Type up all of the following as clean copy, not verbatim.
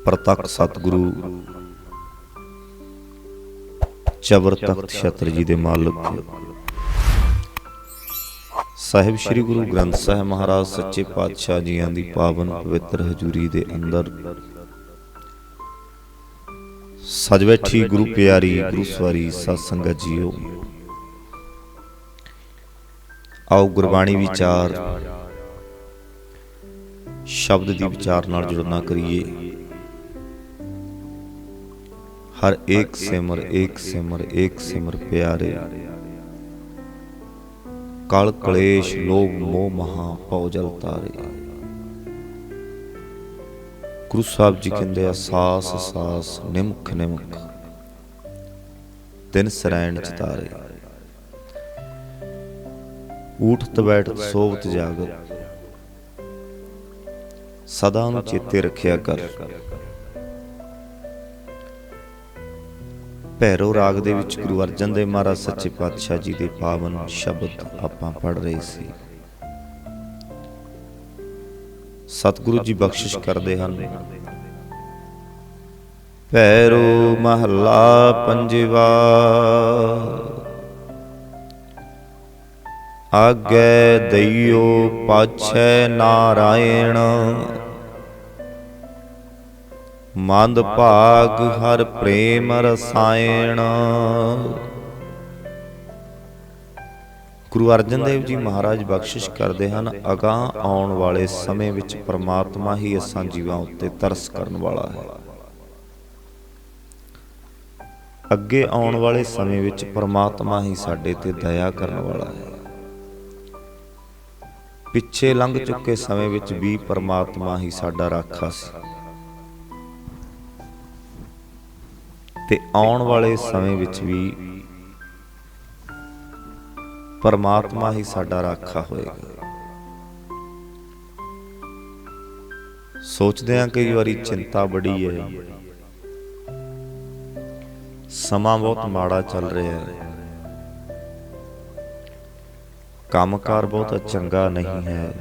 ਪ੍ਰਤੱਖ ਸਤਿਗੁਰੂ ਚਬਰ ਤਖਤ ਛਤਰ ਜੀ ਦੇ ਮਾਲਕ ਸਾਹਿਬ ਸ੍ਰੀ ਗੁਰੂ ਗ੍ਰੰਥ ਸਾਹਿਬ ਮਹਾਰਾਜ ਸੱਚੇ ਪਾਤਸ਼ਾਹ ਜੀਆਂ ਦੀ ਪਾਵਨ ਪਵਿੱਤਰ ਹਜ਼ੂਰੀ ਦੇ ਅੰਦਰ ਸਜ ਬੈਠੀ ਗੁਰੂ ਪਿਆਰੀ ਗੁਰੂ ਸਵਾਰੀ ਸਤ ਸੰਗਤ ਜੀਓ, ਆਓ ਗੁਰਬਾਣੀ ਵਿਚਾਰ ਸ਼ਬਦ ਦੀ ਵਿਚਾਰ ਨਾਲ ਜੁੜਨਾ ਕਰੀਏ। ਹਰ ਏਕ ਸਿਮਰ ਏਕ ਸਿਮਰ ਏਕ ਸਿਮਰ ਪਿਆਰੇ, ਕਲ ਕਲੇਸ਼ ਲੋਭ ਮੋਹ ਮਹਾ ਭਉ ਜਲ ਤਾਰੇ। ਗੁਰੂ ਸਾਹਿਬ ਜੀ ਕਹਿੰਦੇ ਆ, ਸਾਸ ਸਾਸ ਨਿਮਖ ਨਿਮਖ ਤਿਨ ਸਰੈਣ ਚਿਤਾਰੇ। ਊਠਤ ਬੈਠਤ ਸੋਵਤ ਜਾਗਤ, ਸਦਾ ਨੂੰ ਚੇਤੇ ਰੱਖਿਆ ਕਰ। ਭੈਰੋ ਰਾਗ ਦੇ ਵਿੱਚ ਗੁਰੂ ਅਰਜਨ ਦੇਵ ਮਹਾਰਾਜ ਸੱਚੇ ਪਾਤਸ਼ਾਹ ਜੀ ਦੇ ਪਾਵਨ ਸ਼ਬਦ ਆਪਾਂ ਪੜ੍ਹ ਰਹੇ ਸੀ। ਸਤਿਗੁਰੂ ਜੀ ਬਖਸ਼ਿਸ਼ ਕਰਦੇ ਹਨ। ਭੈਰੋ ਮਹੱਲਾ ਪੰਜਵਾ, ਆਗੇ ਦਈਓ ਪਾਛੈ ਨਾਰਾਇਣ, ਮੰਦ ਭਾਗ ਹਰ ਪ੍ਰੇਮ ਰਸਾਇਣ। ਗੁਰੂ ਅਰਜਨ ਦੇਵ ਜੀ ਮਹਾਰਾਜ ਬਖਸ਼ਿਸ਼ ਕਰਦੇ ਹਨ, ਅਗਾਂਹ ਆਉਣ ਵਾਲੇ ਸਮੇਂ ਵਿੱਚ ਪਰਮਾਤਮਾ ਹੀ ਅਸਾਂ ਜੀਵਾਂ ਉੱਤੇ ਤਰਸ ਕਰਨ ਵਾਲਾ ਹੈ। ਅੱਗੇ ਆਉਣ ਵਾਲੇ ਸਮੇਂ ਵਿੱਚ ਪਰਮਾਤਮਾ ਹੀ ਸਾਡੇ ਤੇ ਦਇਆ ਕਰਨ ਵਾਲਾ ਹੈ। ਪਿੱਛੇ ਲੰਘ ਚੁੱਕੇ ਸਮੇਂ ਵਿੱਚ ਵੀ ਪਰਮਾਤਮਾ ਹੀ ਸਾਡਾ ਰਾਖਾ ਸੀ, ਤੇ ਆਉਣ ਵਾਲੇ ਸਮੇਂ ਵਿੱਚ ਵੀ ਪਰਮਾਤਮਾ ਹੀ ਸਾਡਾ ਰਾਖਾ ਹੋਏਗਾ। ਸੋਚਦੇ ਹਾਂ ਕਈ ਵਾਰੀ ਚਿੰਤਾ ਬੜੀ ਹੈ, ਸਮਾਂ ਬਹੁਤ ਮਾੜਾ ਚੱਲ ਰਿਹਾ ਹੈ, ਕੰਮਕਾਰ ਬਹੁਤ ਚੰਗਾ ਨਹੀਂ ਹੈ।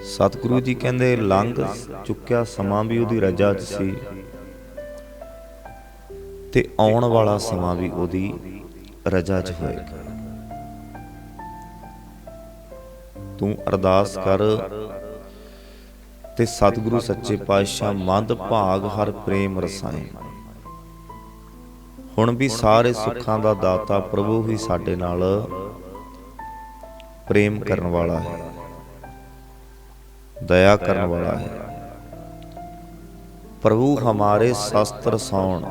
ਸਤਿਗੁਰੂ ਜੀ ਕਹਿੰਦੇ, ਲੰਘ ਚੁੱਕਿਆ ਸਮਾਂ ਵੀ ਉਹਦੀ ਰਜਾ 'ਚ ਸੀ, ਤੇ ਆਉਣ ਵਾਲਾ ਸਮਾਂ ਵੀ ਉਹਦੀ ਰਜਾ 'ਚ ਹੋਏਗਾ। ਤੂੰ ਅਰਦਾਸ ਕਰ ਤੇ ਸਤਿਗੁਰੂ ਸੱਚੇ ਪਾਤਸ਼ਾਹ ਮੰਦ ਭਾਗ ਹਰ ਪ੍ਰੇਮ ਰਸਾਇਣ। ਹੁਣ ਵੀ ਸਾਰੇ ਸੁੱਖਾਂ ਦਾ ਦਾਤਾ ਪ੍ਰਭੂ ਹੀ ਸਾਡੇ ਨਾਲ ਪ੍ਰੇਮ ਕਰਨ ਵਾਲਾ ਹੈ, ਦਇਆ ਕਰਨ ਵਾਲਾ ਹੈ। ਪ੍ਰਭੂ ਹਮਾਰੇ ਸ਼ਸਤਰ ਸੌਣ।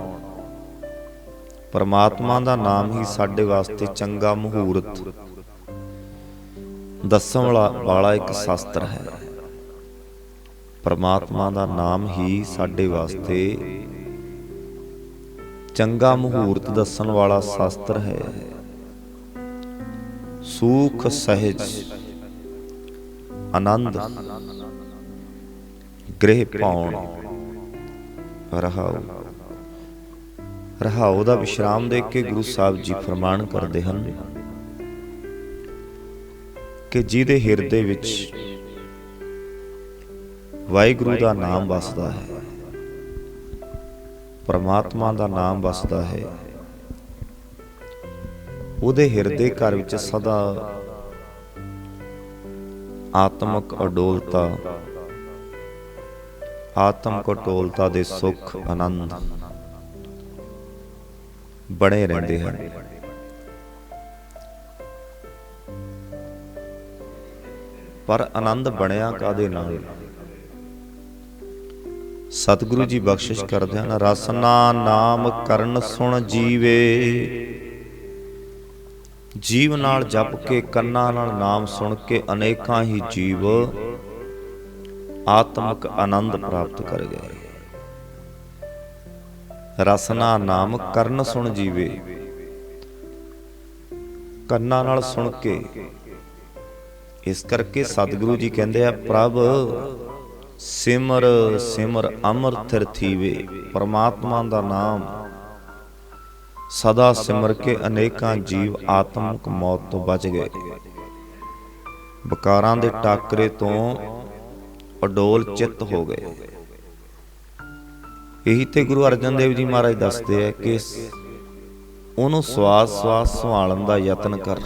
ਪਰਮਾਤਮਾ ਦਾ ਨਾਮ ਹੀ ਸਾਡੇ ਵਾਸਤੇ ਚੰਗਾ ਮੁਹੂਰਤ ਦੱਸਣ ਵਾਲਾ ਇੱਕ ਸ਼ਾਸਤਰ ਹੈ। ਪਰਮਾਤਮਾ ਦਾ ਨਾਮ ਹੀ ਸਾਡੇ ਵਾਸਤੇ ਚੰਗਾ ਮੁਹੂਰਤ ਦੱਸਣ ਵਾਲਾ ਸ਼ਾਸਤਰ ਹੈ। ਸੁਖ ਸਹਿਜ ਆਨੰਦ ਗ੍ਰਹਿ ਪਾਉਣ। ਰਹਾਉ ਰਹਾਉ ਦਾ ਵਿਸ਼ਰਾਮ ਦੇ ਕੇ ਗੁਰੂ ਸਾਹਿਬ ਜੀ ਫਰਮਾਨ ਕਰਦੇ ਹਨ ਕਿ ਜਿਹਦੇ ਹਿਰਦੇ ਵਿੱਚ ਵਾਹਿਗੁਰੂ ਦਾ ਨਾਮ ਵਸਦਾ ਹੈ, ਪਰਮਾਤਮਾ ਦਾ ਨਾਮ ਵਸਦਾ ਹੈ, ਉਹਦੇ ਹਿਰਦੇ ਘਰ ਵਿੱਚ ਸਦਾ ਆਤਮਕ ਅਡੋਲਤਾ, ਆਤਮਕ ਅਡੋਲਤਾ ਦੇ ਸੁੱਖ ਆਨੰਦ ਬਣੇ ਰਹਿੰਦੇ ਹਨ। ਪਰ ਆਨੰਦ ਬਣਿਆ ਕਾਹਦੇ ਨਾਲ? ਸਤਿਗੁਰੂ ਜੀ ਬਖਸ਼ਿਸ਼ ਕਰਦੇ ਹਨ, ਰਸਨਾ ਨਾਮ ਕਰਨ ਸੁਣ ਜੀਵੇ। ਜੀਵ ਨਾਲ ਜਪ ਕੇ, ਕੰਨਾਂ ਨਾਲ ਨਾਮ ਸੁਣ ਕੇ ਅਨੇਕਾਂ ਹੀ ਜੀਵ ਆਤਮਿਕ ਆਨੰਦ ਪ੍ਰਾਪਤ ਕਰ ਗਏ। ਰਸਨਾ ਨਾਮ ਕਰਨ ਸੁਣ ਜੀਵੇ, ਕੰਨਾਂ ਨਾਲ ਸੁਣ ਕੇ। ਇਸ ਕਰਕੇ ਸਤਿਗੁਰੂ ਜੀ ਕਹਿੰਦੇ ਆ, ਪ੍ਰਭ ਸਿਮਰ ਸਿਮਰ ਅੰਮ੍ਰਿਤ ਥੀਵੇ। ਪਰਮਾਤਮਾ ਦਾ ਨਾਮ ਸਦਾ ਸਿਮਰ ਕੇ ਅਨੇਕਾਂ ਜੀਵ ਆਤਮਿਕ ਮੌਤ ਤੋਂ ਬਚ ਗਏ, ਵਿਕਾਰਾਂ ਦੇ ਟਾਕਰੇ ਤੋਂ ਅਡੋਲ ਚਿੱਤ ਹੋ ਗਏ। ਇਹੀ ਤੇ ਗੁਰੂ ਅਰਜਨ ਦੇਵ ਜੀ ਮਹਾਰਾਜ ਦੱਸਦੇ ਆ ਕਿ ਉਹਨੂੰ ਸਵਾਸ ਸੰਭਾਲਣ ਦਾ ਯਤਨ ਕਰ।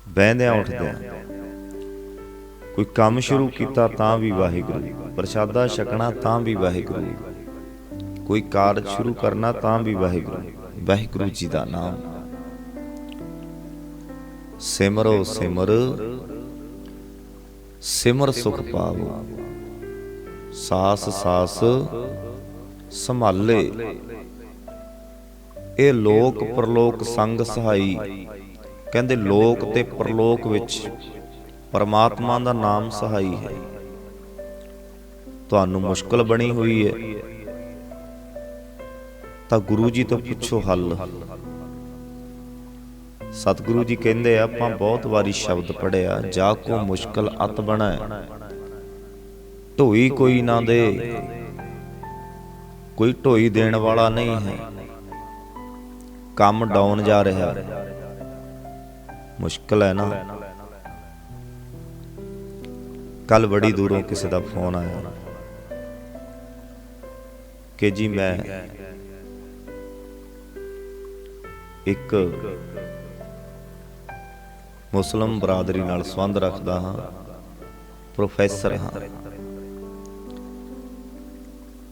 ਬਹਿੰਦਿਆਂ ਉੱਠਦਿਆਂ ਕੋਈ ਕੰਮ ਸ਼ੁਰੂ ਕੀਤਾ ਤਾਂ ਵੀ ਵਾਹਿਗੁਰੂ, ਪ੍ਰਸ਼ਾਦਾ ਛਕਣਾ ਤਾਂ ਵੀ ਵਾਹਿਗੁਰੂ, ਕੋਈ ਕਾਰਜ ਸ਼ੁਰੂ ਕਰਨਾ ਤਾਂ ਵੀ ਵਾਹਿਗੁਰੂ। ਵਾਹਿਗੁਰੂ ਜੀ ਦਾ ਨਾਮ ਸਿਮਰੋ ਸਿਮਰ ਸਿਮਰ ਸੁਖ ਪਾਵੋ, ਸਾਸ ਸਾਸ ਸੰਭਾਲੇ। ਇਹ ਲੋਕ ਪਰਲੋਕ ਸੰਗ ਸਹਾਈ। ਕਹਿੰਦੇ ਲੋਕ ਤੇ ਪਰਲੋਕ ਵਿੱਚ ਪਰਮਾਤਮਾ ਦਾ ਨਾਮ ਸਹਾਈ ਹੈ। ਤੁਹਾਨੂੰ ਮੁਸ਼ਕਲ ਬਣੀ ਹੋਈ ਹੈ ਤਾਂ ਗੁਰੂ ਜੀ ਤੋਂ ਪੁੱਛੋ ਹੱਲ। ਸਤਿਗੁਰੂ ਜੀ ਕਹਿੰਦੇ ਆ, ਆਪਾਂ ਬਹੁਤ ਵਾਰੀ ਸ਼ਬਦ ਪੜਿਆ, ਜਾ ਕੋ ਮੁਸ਼ਕਲ ਅਤ ਬਣੈ ਢੋਈ ਕੋਈ ਨਾ ਦੇ। ਕੋਈ ਢੋਈ ਦੇਣ ਵਾਲਾ ਨਹੀਂ ਹੈ। ਕੰਮ ਡਾਊਨ ਜਾ ਰਿਹਾ, ਮੁਸ਼ਕਲ ਹੈ ਨਾ। ਕੱਲ ਬੜੀ ਦੂਰੋਂ ਕਿਸੇ ਦਾ ਫੋਨ ਆਇਆ ਕਿ ਜੀ ਮੈਂ ਇੱਕ ਮੁਸਲਿਮ ਬਰਾਦਰੀ ਨਾਲ ਸੰਬੰਧ ਰੱਖਦਾ ਹਾਂ, ਪ੍ਰੋਫੈਸਰ ਹਾਂ,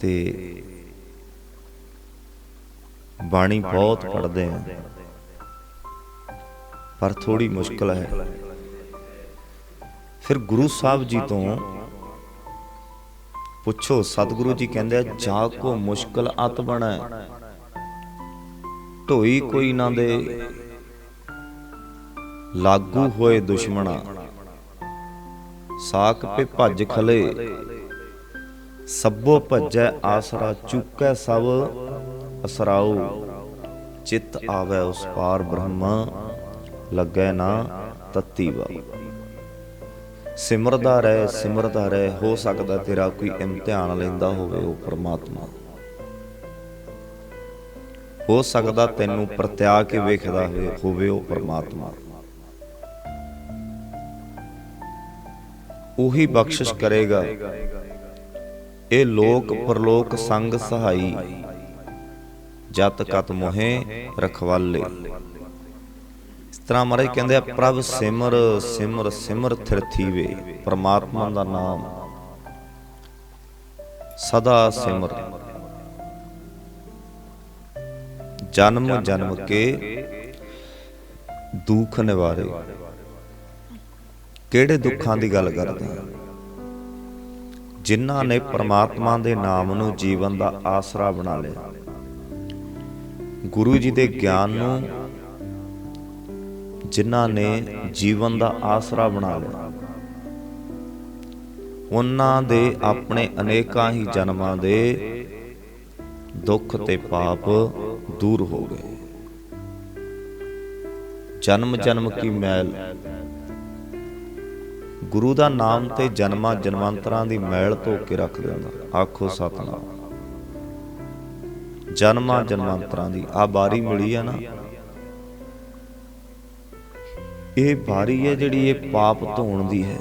ਤੇ ਬਾਣੀ ਬਹੁਤ ਪੜ੍ਹਦੇ ਹਾਂ, ਪਰ ਥੋੜੀ ਮੁਸ਼ਕਲ ਹੈ। ਫਿਰ ਗੁਰੂ ਸਾਹਿਬ ਜੀ ਤੋਂ ਪੁੱਛੋ। ਸਤਿਗੁਰੂ ਜੀ ਕਹਿੰਦੇ ਆ, ਜਾ ਕੋ ਮੁਸ਼ਕਲ ਅਤ ਬਣੈ ਢੋਈ ਕੋਈ ਨਾ ਦੇ। ਲਾਗੂ ਹੋਏ ਦੁਸ਼ਮਣਾ ਸਾਕ ਪੇ ਭੱਜ ਖਲੇ। ਸਭੋ ਭੱਜੈ ਆਸਰਾ ਚੁੱਕੈ ਸਭ ਅਸਰਾਓ। ਚਿੱਤ ਆਵੈ ਉਸ ਪਾਰ ਬ੍ਰਹਮ ਲੱਗੈ ਨਾ ਤਤੀ ਵਾ। ਸਿਮਰਦਾ ਰਹਿ ਸਿਮਰਦਾ ਰਹਿ। ਹੋ ਸਕਦਾ ਤੇਰਾ ਕੋਈ ਇਮਤਿਹਾਨ ਲੈਂਦਾ ਹੋਵੇ ਉਹ ਪ੍ਰਮਾਤਮਾ, ਹੋ ਸਕਦਾ ਤੈਨੂੰ ਪ੍ਰਤਿਆ ਕੇ ਵੇਖਦਾ ਹੋਵੇ ਉਹ ਪ੍ਰਮਾਤਮਾ। ਉਹੀ ਬਖਸ਼ਿਸ਼ ਕਰੇਗਾ। ਇਹ ਲੋਕ ਪਰਲੋਕ ਸੰਗ ਸਹਾਈ, ਜਤ ਕਤ ਮੋਹੇ ਰਖਵਾਲੇ। ਇਸ ਤਰ੍ਹਾਂ ਮਹਾਰਾਜ ਕਹਿੰਦੇ ਆ, ਪ੍ਰਭ ਸਿਮਰ ਸਿਮਰ ਸਿਮਰ ਥਿਰ ਥੀਵੇ। ਪਰਮਾਤਮਾ ਦਾ ਨਾਮ ਸਦਾ ਸਿਮਰ। ਜਨਮ ਜਨਮ ਕੇ ਦੁੱਖ ਨਿਵਾਰੇ। ਕਿਹੜੇ ਦੁੱਖਾਂ ਦੀ ਗੱਲ ਕਰਦੇ? ਜਿਨ੍ਹਾਂ ਨੇ ਪਰਮਾਤਮਾ ਦੇ ਨਾਮ ਨੂੰ ਜੀਵਨ ਦਾ ਆਸਰਾ ਬਣਾ ਲਿਆ, ਗੁਰੂ ਜੀ ਦੇ ਗਿਆਨ ਨੂੰ ਜਿਨ੍ਹਾਂ ਨੇ ਜੀਵਨ ਦਾ ਆਸਰਾ ਬਣਾ ਲਿਆ, ਉਹਨਾਂ ਦੇ ਆਪਣੇ ਅਨੇਕਾਂ ਹੀ ਜਨਮਾਂ ਦੇ ਦੁੱਖ ਤੇ ਪਾਪ ਦੂਰ ਹੋ ਗਏ। ਜਨਮ ਜਨਮ ਕੀ ਮੈਲ। ਗੁਰੂ ਦਾ ਨਾਮ ਤੇ ਜਨਮਾਂ ਜਨਮਾਂਤਰਾਂ ਦੀ ਮੈਲ ਧੋ ਕੇ ਰੱਖ ਦਿੰਦਾ। ਆਖੋ ਸਤਿਨਾਮ। ਜਨਮਾਂ ਜਨਮਾਂਤਰਾਂ ਦੀ ਆ ਬਾਰੀ ਮਿਲੀ ਆ ਨਾ, ਇਹ ਬਾਰੀ ਹੈ ਜਿਹੜੀ ਇਹ ਪਾਪ ਧੋਣ ਦੀ ਹੈ।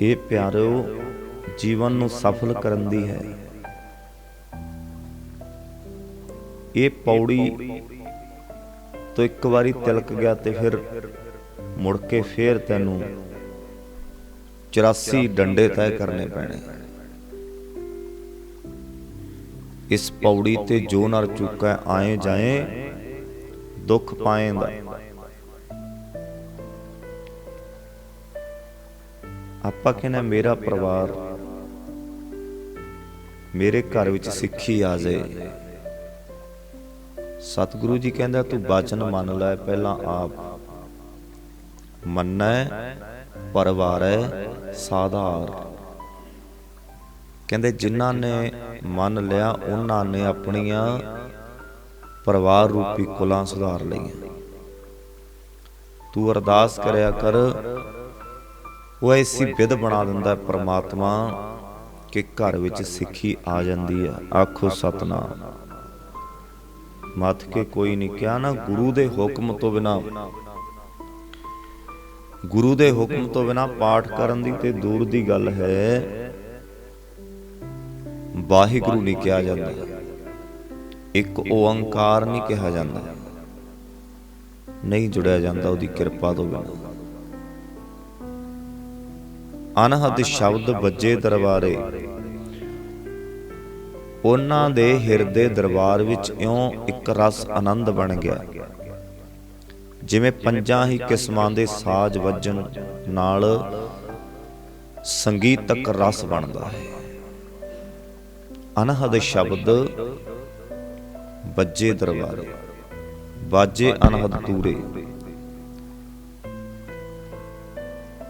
ਇਹ ਪਿਆਰਿਓ ਜੀਵਨ ਨੂੰ ਸਫਲ ਕਰਨ ਦੀ ਹੈ। ਇਹ ਪੌੜੀ ਤੋਂ ਇੱਕ ਵਾਰੀ ਤਿਲਕ ਗਿਆ ਤੇ ਫਿਰ ਮੁੜ ਕੇ ਫੇਰ ਤੈਨੂੰ 84 ਡੰਡੇ ਤੈਅ ਕਰਨੇ ਪੈਣੇ। ਇਸ ਪੌੜੀ ਤੇ ਜੋ ਨਰ ਚੁੱਕਾ ਆਏ ਜਾਏ ਦੁੱਖ ਪਾਏਂਦਾ। ਆਪਾਂ ਕਹਿੰਦੇ ਮੇਰਾ ਪਰਿਵਾਰ, ਮੇਰੇ ਘਰ ਵਿੱਚ ਸਿੱਖੀ ਆ ਜਾਏ। ਸਤਿਗੁਰੂ ਜੀ ਕਹਿੰਦਾ ਤੂੰ ਬਚਨ ਮੰਨ ਲੈ, ਪਹਿਲਾਂ ਆਪ ਮੰਨੈ ਪਰਵਾਰੈ ਸਾਧਾਰ। ਕਹਿੰਦੇ ਜਿਨ੍ਹਾਂ ਨੇ ਮੰਨ ਲਿਆ ਉਹਨਾਂ ਨੇ ਆਪਣੀਆਂ ਪਰਿਵਾਰ ਰੂਪੀ ਕੁਲਾਂ ਸੁਧਾਰ ਲਈਆਂ। ਤੂੰ ਅਰਦਾਸ ਕਰਿਆ ਕਰ, ਉਹ ਐਸੀ ਵਿਧ ਬਣਾ ਦਿੰਦਾ ਪ੍ਰਮਾਤਮਾ ਕਿ ਘਰ ਵਿੱਚ ਸਿੱਖੀ ਆ ਜਾਂਦੀ ਆ। ਆਖੋ ਸਤਿਨਾਮ। ਮੱਥ ਕੇ ਕੋਈ ਨਹੀਂ ਕਿਹਾ ਨਾ, ਗੁਰੂ ਦੇ ਹੁਕਮ ਤੋਂ ਬਿਨਾਂ ਗੁਰੂ ਦੇ ਹੁਕਮ ਤੋਂ ਬਿਨਾਂ ਪਾਠ ਕਰਨ ਦੀ ਤੇ ਦੂਰ ਦੀ ਗੱਲ ਹੈ, ਵਾਹਿਗੁਰੂ ਨਹੀਂ ਕਿਹਾ ਜਾਂਦਾ, ਇੱਕ ਓੰਕਾਰ ਨਹੀਂ ਕਿਹਾ ਜਾਂਦਾ, ਨਹੀਂ ਜੁੜਿਆ ਜਾਂਦਾ ਉਹਦੀ ਕਿਰਪਾ ਤੋਂ ਬਿਨਾਂ। ਅਨਹਦ ਸ਼ਬਦ ਵੱਜੇ ਦਰਬਾਰੇ, ਉਹਨਾਂ ਦੇ ਹਿਰਦੇ ਦਰਬਾਰ ਵਿੱਚ ਇਉਂ ਇੱਕ ਰਸ ਆਨੰਦ ਬਣ ਗਿਆ, ਜਿਵੇਂ ਪੰਜਾਂ ਹੀ ਕਿਸਮਾਂ ਦੇ ਸਾਜ਼ ਵੱਜਣ ਨਾਲ ਸੰਗੀਤਕ ਰਸ ਬਣਦਾ ਹੈ। ਅਨਹਦ ਸ਼ਬਦ ਵੱਜੇ ਦਰਬਾਰੇ, ਬਾਜੇ ਅਨਹਦ ਤੂਰੇ।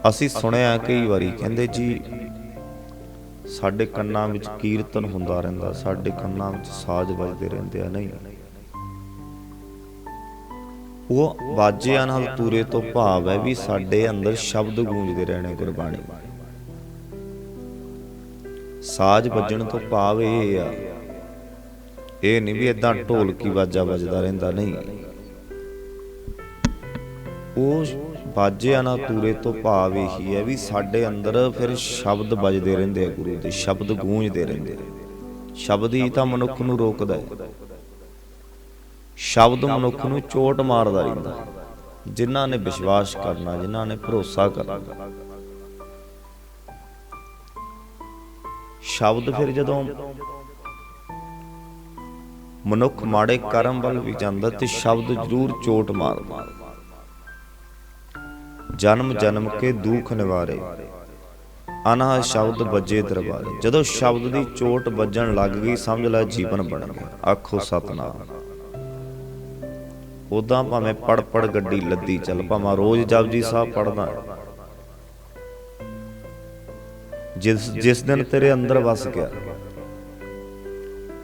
ਅਸੀਂ ਸੁਣਿਆ ਕਈ ਵਾਰੀ, ਕਹਿੰਦੇ ਜੀ ਸਾਡੇ ਕੰਨਾਂ ਵਿੱਚ ਕੀਰਤਨ ਹੁੰਦਾ ਰਹਿੰਦਾ, ਸਾਡੇ ਕੰਨਾਂ ਵਿੱਚ ਸਾਜ਼ ਵੱਜਦੇ ਰਹਿੰਦੇ ਆ। ਨਹੀਂ, ਉਹ ਬਾਜੇ ਅਨਹਦ ਤੂਰੇ ਤੋਂ ਭਾਵ ਹੈ ਵੀ ਸਾਡੇ ਅੰਦਰ ਸ਼ਬਦ ਗੂੰਜਦੇ ਰਹਿਣੇ ਗੁਰਬਾਣੀ। ਸਾਜ਼ ਵੱਜਣ ਤੋਂ ਭਾਵ ਇਹ ਆ, ਇਹ ਨਹੀਂ ਵੀ ਏਦਾਂ ਢੋਲਕੀ ਵਾਜਾ ਵੱਜਦਾ ਰਹਿੰਦਾ, ਨਹੀਂ। ਉਹ ਬਾਜੇ ਅਨਹਦ ਤੂਰੇ ਤੋਂ ਭਾਵ ਇਹੀ ਹੈ ਵੀ ਸਾਡੇ ਅੰਦਰ ਫਿਰ ਸ਼ਬਦ ਵੱਜਦੇ ਰਹਿੰਦੇ ਆ, ਗੁਰੂ ਦੇ ਸ਼ਬਦ ਗੂੰਜਦੇ ਰਹਿੰਦੇ ਆ। ਸ਼ਬਦ ਹੀ ਤਾਂ ਮਨੁੱਖ ਨੂੰ ਰੋਕਦਾ ਹੈ, ਸ਼ਬਦ ਮਨੁੱਖ ਨੂੰ ਚੋਟ ਮਾਰਦਾ ਰਹਿੰਦਾ। ਜਿਨ੍ਹਾਂ ਨੇ ਵਿਸ਼ਵਾਸ ਕਰਨਾ, ਜਿਨ੍ਹਾਂ ਨੇ ਭਰੋਸਾ ਕਰਨਾ, ਸ਼ਬਦ ਫਿਰ ਜਦੋਂ ਮਨੁੱਖ ਮਾੜੇ ਕਰਮ ਵੱਲ ਵੀ ਜਾਂਦਾ ਤੇ ਸ਼ਬਦ ਜ਼ਰੂਰ ਚੋਟ ਮਾਰਦਾ। ਜਨਮ ਜਨਮ ਕੇ ਦੁੱਖ ਨਿਵਾਰੇ, ਅਨਹਦ ਸ਼ਬਦ ਵੱਜੇ ਦਰਬਾਰੇ। ਜਦੋਂ ਸ਼ਬਦ ਦੀ ਚੋਟ ਵੱਜਣ ਲੱਗ ਗਈ, ਸਮਝ ਲੈ ਜੀਵਨ ਬਣ ਗਿਆ। ਆਖੋ ਸਤਿਨਾਮ। ਉਦਾਂ ਭਾਵੇਂ ਪੜ ਪੜ ਗੱਡੀ ਲੱਦੀ ਚੱਲ, ਭਾਵੇਂ ਰੋਜ਼ ਜਪਜੀ ਸਾਹਿਬ ਪੜਦਾ, ਜਿਸ ਦਿਨ ਤੇਰੇ ਅੰਦਰ ਵਸ ਗਿਆ,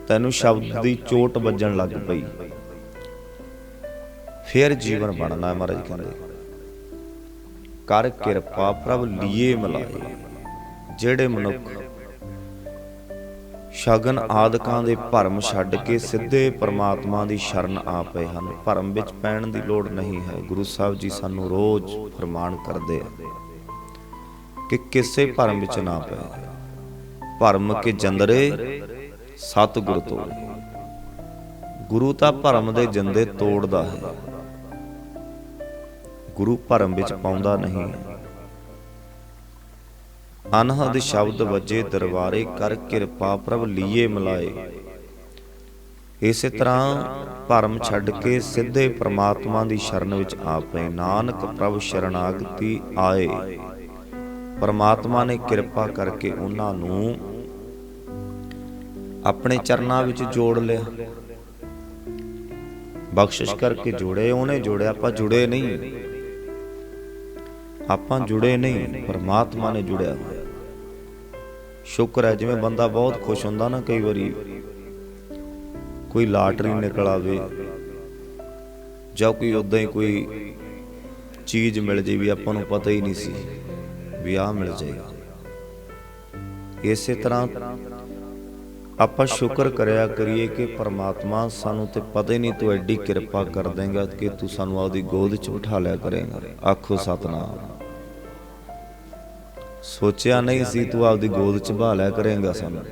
ਤੈਨੂੰ ਸ਼ਬਦ ਦੀ ਚੋਟ ਵੱਜਣ ਲੱਗ ਪਈ, ਫਿਰ ਜੀਵਨ ਬਣਨਾ। ਮਹਾਰਾਜ ਕਹਿੰਦੇ ਕਰ ਕਿਰਪਾ ਪ੍ਰਭ ਲੀਏ ਮਿਲਾਏ। ਜਿਹੜੇ ਮਨੁੱਖ ਸ਼ਗਨ ਆਦਿਕਾਂ ਦੇ ਭਰਮ ਛੱਡ ਕੇ ਸਿੱਧੇ ਪਰਮਾਤਮਾ ਦੀ ਸ਼ਰਨ ਆ ਪਏ ਹਨ, ਭਰਮ ਵਿੱਚ ਪੈਣ ਦੀ ਲੋੜ ਨਹੀਂ ਹੈ। ਗੁਰੂ ਸਾਹਿਬ ਜੀ ਸਾਨੂੰ ਰੋਜ਼ ਫਰਮਾਨ ਕਰਦੇ ਆ ਕਿ ਕਿਸੇ ਭਰਮ ਵਿੱਚ ਨਾ ਪਏ। ਭਰਮ ਕੇ ਜੰਦਰੇ ਸਤਿਗੁਰ ਤੋੜੇ। ਗੁਰੂ ਤਾਂ ਭਰਮ ਦੇ ਜੰਦੇ ਤੋੜਦਾ ਹੈ, ਗੁਰੂ ਭਰਮ ਵਿੱਚ ਪਾਉਂਦਾ ਨਹੀਂ। ਅਨਹਦ ਸ਼ਬਦ ਵੱਜੇ ਦਰਬਾਰੇ, ਕਰ ਕਿਰਪਾ ਪ੍ਰਭ ਲੀਏ ਮਿਲਾਏ। ਇਸੇ ਤਰ੍ਹਾਂ ਭਰਮ ਛੱਡ ਕੇ ਸਿੱਧੇ ਪਰਮਾਤਮਾ ਦੀ ਸ਼ਰਨ ਵਿੱਚ ਆ ਪਏ। ਨਾਨਕ ਪ੍ਰਭ ਸ਼ਰਨਾਗਤੀ ਆਏ। ਪਰਮਾਤਮਾ ਨੇ ਕਿਰਪਾ ਕਰਕੇ ਉਹਨਾਂ ਨੂੰ ਆਪਣੇ ਚਰਨਾਂ ਵਿੱਚ ਜੋੜ ਲਿਆ, ਬਖਸ਼ਿਸ਼ ਕਰਕੇ ਜੋੜੇ। ਉਹਨੇ ਜੋੜਿਆ, ਆਪਾਂ ਜੁੜੇ ਨਹੀਂ, ਆਪਾਂ ਜੁੜੇ ਨਹੀਂ, ਪਰਮਾਤਮਾ ਨੇ ਜੁੜਿਆ ਹੋਇਆ। ਸ਼ੁਕਰ ਹੈ, ਜਿਵੇਂ ਬੰਦਾ ਬਹੁਤ ਖੁਸ਼ ਹੁੰਦਾ ਨਾ, ਕਈ ਵਾਰੀ ਕੋਈ ਲਾਟਰੀ ਨਿਕਲ ਆਵੇ ਜਾਂ ਕੋਈ ਉਦਾਂ ਹੀ ਕੋਈ ਚੀਜ਼ ਮਿਲ ਜੇ ਵੀ ਆਪਾਂ ਨੂੰ ਪਤਾ ਹੀ ਨਹੀਂ ਸੀ ਵੀ ਆਹ ਮਿਲ ਜਾਏਗਾ। ਇਸੇ ਤਰ੍ਹਾਂ ਆਪਾਂ ਸ਼ੁਕਰ ਕਰਿਆ ਕਰੀਏ ਕਿ ਪਰਮਾਤਮਾ ਸਾਨੂੰ ਤੇ ਪਤਾ ਹੀ ਨਹੀਂ, ਤੂੰ ਐਡੀ ਕਿਰਪਾ ਕਰ ਦੇਂਗਾ ਕਿ ਤੂੰ ਸਾਨੂੰ ਆਪਦੀ ਗੋਦ 'ਚ ਬਿਠਾ ਲਿਆ ਕਰੇਗਾ। ਆਖੋ ਸਤਿਨਾਮ। ਸੋਚਿਆ ਨਹੀਂ ਸੀ ਤੂੰ ਆਪਦੀ ਗੋਦ 'ਚ ਬਹਾ ਲਿਆ ਕਰੇਗਾ ਸਾਨੂੰ।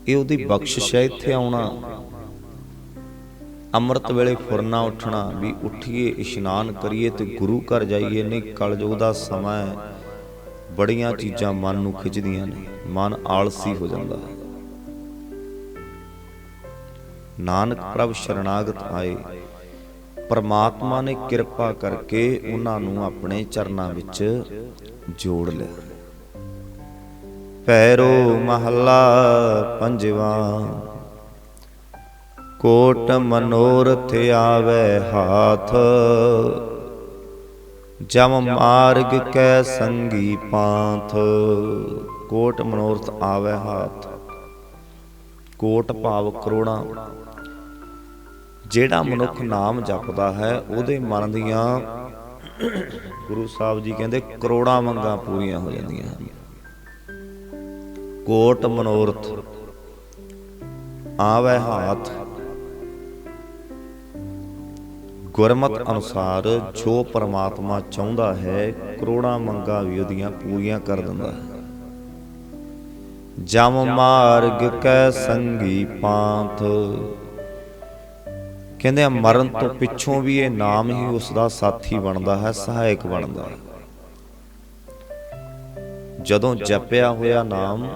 ਇਹ ਉਹਦੀ ਬਖਸ਼ਿਸ਼ ਹੈ। ਇੱਥੇ ਆਉਣਾ, ਅੰਮ੍ਰਿਤ ਵੇਲੇ ਫੁਰਨਾ ਉੱਠਣਾ, ਵੀ ਉੱਠੀਏ ਇਸ਼ਨਾਨ ਕਰੀਏ ਤੇ ਗੁਰੂ ਘਰ ਜਾਈਏ। ਨਹੀਂ, ਕਲਯੁਗ ਦਾ ਸਮਾਂ ਹੈ, ਬੜੀਆਂ ਚੀਜ਼ਾਂ ਮਨ ਨੂੰ ਖਿੱਚਦੀਆਂ ਨੇ, ਮਨ ਆਲਸੀ ਹੋ ਜਾਂਦਾ ਹੈ। ਨਾਨਕ ਪ੍ਰਭ ਸ਼ਰਨਾਗਤ ਆਏ। ਪਰਮਾਤਮਾ ਨੇ ਕਿਰਪਾ ਕਰਕੇ ਉਹਨਾਂ ਨੂੰ ਆਪਣੇ ਚਰਨਾਂ ਵਿੱਚ ਜੋੜ ਲਿਆ। ਪੈਰੋ ਮਹੱਲਾ ਪੰਜਵਾਂ। ਕੋਟ ਮਨੋਰਥ ਆਵੇ ਹਾਥ, ਜਮ ਮਾਰਗ ਕੈ ਸੰਗੀ ਪਾਂਥ। ਕੋਟ ਮਨੋਰਥ ਆਵੇ ਹਾਥ। ਕੋਟ ਭਾਵ ਕਰੋੜਾਂ। ਜਿਹੜਾ ਮਨੁੱਖ ਨਾਮ ਜਪਦਾ ਹੈ, ਉਹਦੇ ਮਨ ਦੀਆਂ ਗੁਰੂ ਸਾਹਿਬ ਜੀ ਕਹਿੰਦੇ ਕਰੋੜਾਂ ਮੰਗਾਂ ਪੂਰੀਆਂ ਹੋ ਜਾਂਦੀਆਂ ਹਨ। ਕੋਟ ਮਨੋਰਥ ਆਵੇ ਹਾਥ, ਗੁਰਮਤਿ ਅਨੁਸਾਰ ਜੋ ਪਰਮਾਤਮਾ ਚਾਹੁੰਦਾ ਹੈ ਕਰੋੜਾਂ ਮੰਗਾਂ ਵੀ ਉਹਦੀਆਂ ਪੂਰੀਆਂ ਕਰ ਦਿੰਦਾ ਹੈ। ਜਮ ਮਾਰਗ ਕੈ ਸੰਗੀ ਪਾਂਥ, ਕਹਿੰਦੇ ਮਰਨ ਤੋਂ ਪਿੱਛੋਂ ਵੀ ਇਹ ਨਾਮ ਹੀ ਉਸ ਦਾ ਸਾਥੀ ਬਣਦਾ ਹੈ, ਸਹਾਇਕ ਬਣਦਾ ਹੈ। ਜਦੋਂ ਜਪਿਆ ਹੋਇਆ ਨਾਮ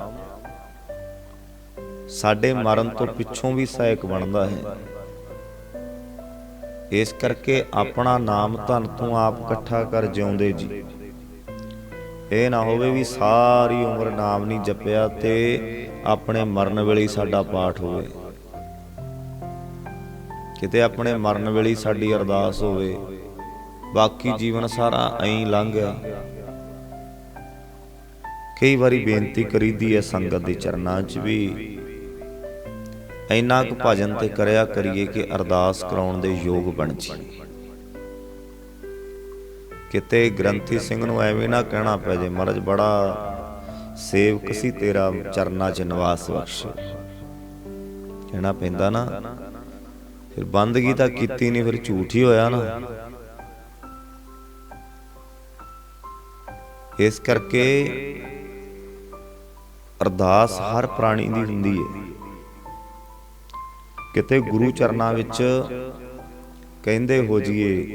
ਸਾਡੇ ਮਰਨ ਤੋਂ ਪਿੱਛੋਂ ਵੀ ਸਹਾਇਕ ਬਣਦਾ ਹੈ। ਇਸ ਕਰਕੇ ਆਪਣਾ ਨਾਮ ਧਨ ਤੋਂ ਆਪ ਇਕੱਠਾ ਕਰ ਜਿਉਂਦੇ ਜੀ। ਇਹ ਨਾ ਹੋਵੇ ਵੀ ਸਾਰੀ ਉਮਰ ਨਾਮ ਨਹੀਂ ਜਪਿਆ ਤੇ ਆਪਣੇ ਮਰਨ ਵੇਲੇ ਸਾਡਾ ਪਾਠ ਹੋਵੇ, ਕਿਤੇ ਆਪਣੇ ਮਰਨ ਵੇਲੇ ਸਾਡੀ ਅਰਦਾਸ ਹੋਵੇ, ਬਾਕੀ ਜੀਵਨ ਸਾਰਾ ਐਂ ਲੰਘ ਗਿਆ। ਕਈ ਵਾਰੀ ਬੇਨਤੀ ਕਰੀਦੀ ਹੈ ਸੰਗਤ ਦੇ ਚਰਨਾਂ 'ਚ ਵੀ ਇੰਨਾ ਕੁ ਭਜਨ ਤੇ ਕਰਿਆ ਕਰੀਏ ਕਿ ਅਰਦਾਸ ਕਰਾਉਣ ਦੇ ਯੋਗ ਬਣ ਜੀ। ਕਿਤੇ ਗ੍ਰੰਥੀ ਸਿੰਘ ਨੂੰ ਐਵੇਂ ਨਾ ਕਹਿਣਾ ਪੈ ਜੇ ਮਹਾਰਾਜ ਬੜਾ ਸੇਵਕ ਸੀ ਤੇਰਾ, ਚਰਨਾਂ 'ਚ ਨਿਵਾਸ ਬਖਸ਼, ਕਹਿਣਾ ਪੈਂਦਾ ਨਾ। ਫਿਰ ਬੰਦਗੀ ਤਾਂ ਕੀਤੀ ਨਹੀਂ, ਫਿਰ ਝੂਠ ਹੀ ਹੋਇਆ ਨਾ। ਇਸ ਕਰਕੇ ਅਰਦਾਸ ਹਰ ਪ੍ਰਾਣੀ ਦੀ ਹੁੰਦੀ ਹੈ। ਕਿਤੇ ਗੁਰੂ ਚਰਨਾਂ ਵਿੱਚ ਕਹਿੰਦੇ ਹੋ ਜੀਏ,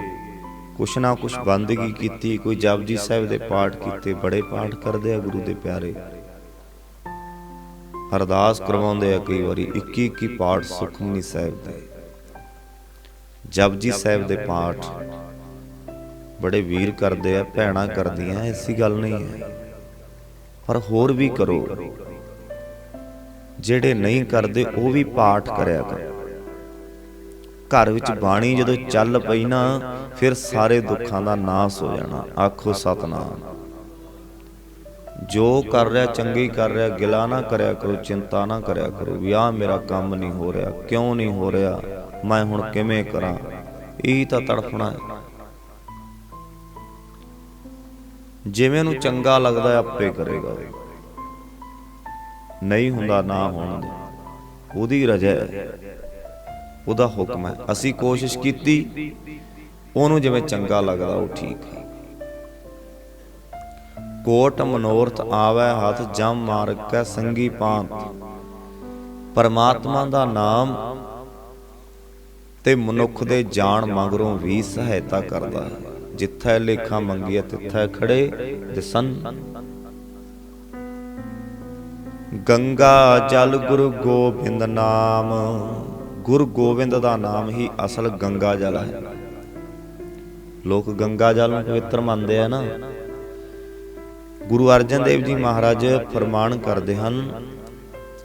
ਕੁਛ ਨਾ ਕੁਛ ਬੰਦਗੀ ਕੀਤੀ, ਕੋਈ ਜਪਜੀ ਸਾਹਿਬ ਦੇ ਪਾਠ ਕੀਤੇ, ਬੜੇ ਪਾਠ ਕਰਦੇ ਆ ਗੁਰੂ ਦੇ ਪਿਆਰੇ, ਅਰਦਾਸ ਕਰਵਾਉਂਦੇ ਆ ਕਈ ਵਾਰੀ 21 ਪਾਠ ਸੁਖਮਨੀ ਸਾਹਿਬ ਦੇ, ਜਪਜੀ ਸਾਹਿਬ ਦੇ ਪਾਠ ਬੜੇ ਵੀਰ ਕਰਦੇ ਆ, ਭੈਣਾਂ ਕਰਦੀਆਂ, ਐਸੀ ਗੱਲ ਨਹੀਂ ਹੈ। ਪਰ ਹੋਰ ਵੀ ਕਰੋ, ਜਿਹੜੇ ਨਹੀਂ ਕਰਦੇ ਉਹ ਵੀ ਪਾਠ ਕਰਿਆ ਕਰੋ। ਘਰ ਵਿੱਚ ਬਾਣੀ ਜਦੋਂ ਚੱਲ ਪਈ ਨਾ, ਫਿਰ ਸਾਰੇ ਦੁੱਖਾਂ ਦਾ ਨਾਸ ਹੋ ਜਾਣਾ। ਆਖੋ ਸਤਿਨਾਮ। ਜੋ ਕਰ ਰਿਹਾ ਚੰਗੀ ਕਰ ਰਿਹਾ, ਗਿਲਾ ਨਾ ਕਰਿਆ ਕਰੋ, ਚਿੰਤਾ ਨਾ ਕਰਿਆ ਕਰੋ ਵੀ ਆਹ ਮੇਰਾ ਕੰਮ ਨਹੀਂ ਹੋ ਰਿਹਾ, ਕਿਉਂ ਨਹੀਂ ਹੋ ਰਿਹਾ, ਮੈਂ ਹੁਣ ਕਿਵੇਂ ਕਰਾਂ। ਇਹ ਤਾਂ ਤੜਫਣਾ ਹੈ। ਜਿਵੇਂ ਉਹਨੂੰ ਚੰਗਾ ਲੱਗਦਾ ਆਪੇ ਕਰੇਗਾ, ਨਹੀਂ ਹੁੰਦਾ ਨਾ ਹੋਣ ਦੇ, ਉਹਦੀ ਰਜ਼ਾ ਹੈ, ਉਹਦਾ ਹੁਕਮ ਹੈ। ਅਸੀਂ ਕੋਸ਼ਿਸ਼ ਕੀਤੀ, ਉਹਨੂੰ ਜਿਵੇਂ ਚੰਗਾ ਲੱਗਦਾ ਉਹ ਠੀਕ ਹੈ। ਕੋਟ ਮਨੋਰਥ ਆਵੈ ਹੱਥ, ਜਮ ਮਾਰਗ ਕੈ ਸੰਗੀ ਪਾਂਤ। ਪਰਮਾਤਮਾ ਦਾ ਨਾਮ ਤੇ ਮਨੁੱਖ ਦੇ ਜਾਣ ਮਗਰੋਂ ਵੀ ਸਹਾਇਤਾ ਕਰਦਾ ਹੈ। ਜਿੱਥੇ ਲੇਖਾ ਮੰਗੀਏ ਤਿੱਥੇ ਖੜੇ ਦਿਸਨ। ਗੰਗਾ ਜਲ ਗੁਰੂ ਗੋਬਿੰਦ ਨਾਮ, ਗੁਰੂ ਗੋਬਿੰਦ ਦਾ ਨਾਮ ਹੀ ਅਸਲ ਗੰਗਾ ਜਲ ਹੈ। ਲੋਕ ਗੰਗਾ ਜਲ ਨੂੰ ਪਵਿੱਤਰ ਮੰਨਦੇ ਆ ਨਾ। ਗੁਰੂ ਅਰਜਨ ਦੇਵ ਜੀ ਮਹਾਰਾਜ ਫਰਮਾਨ ਕਰਦੇ ਹਨ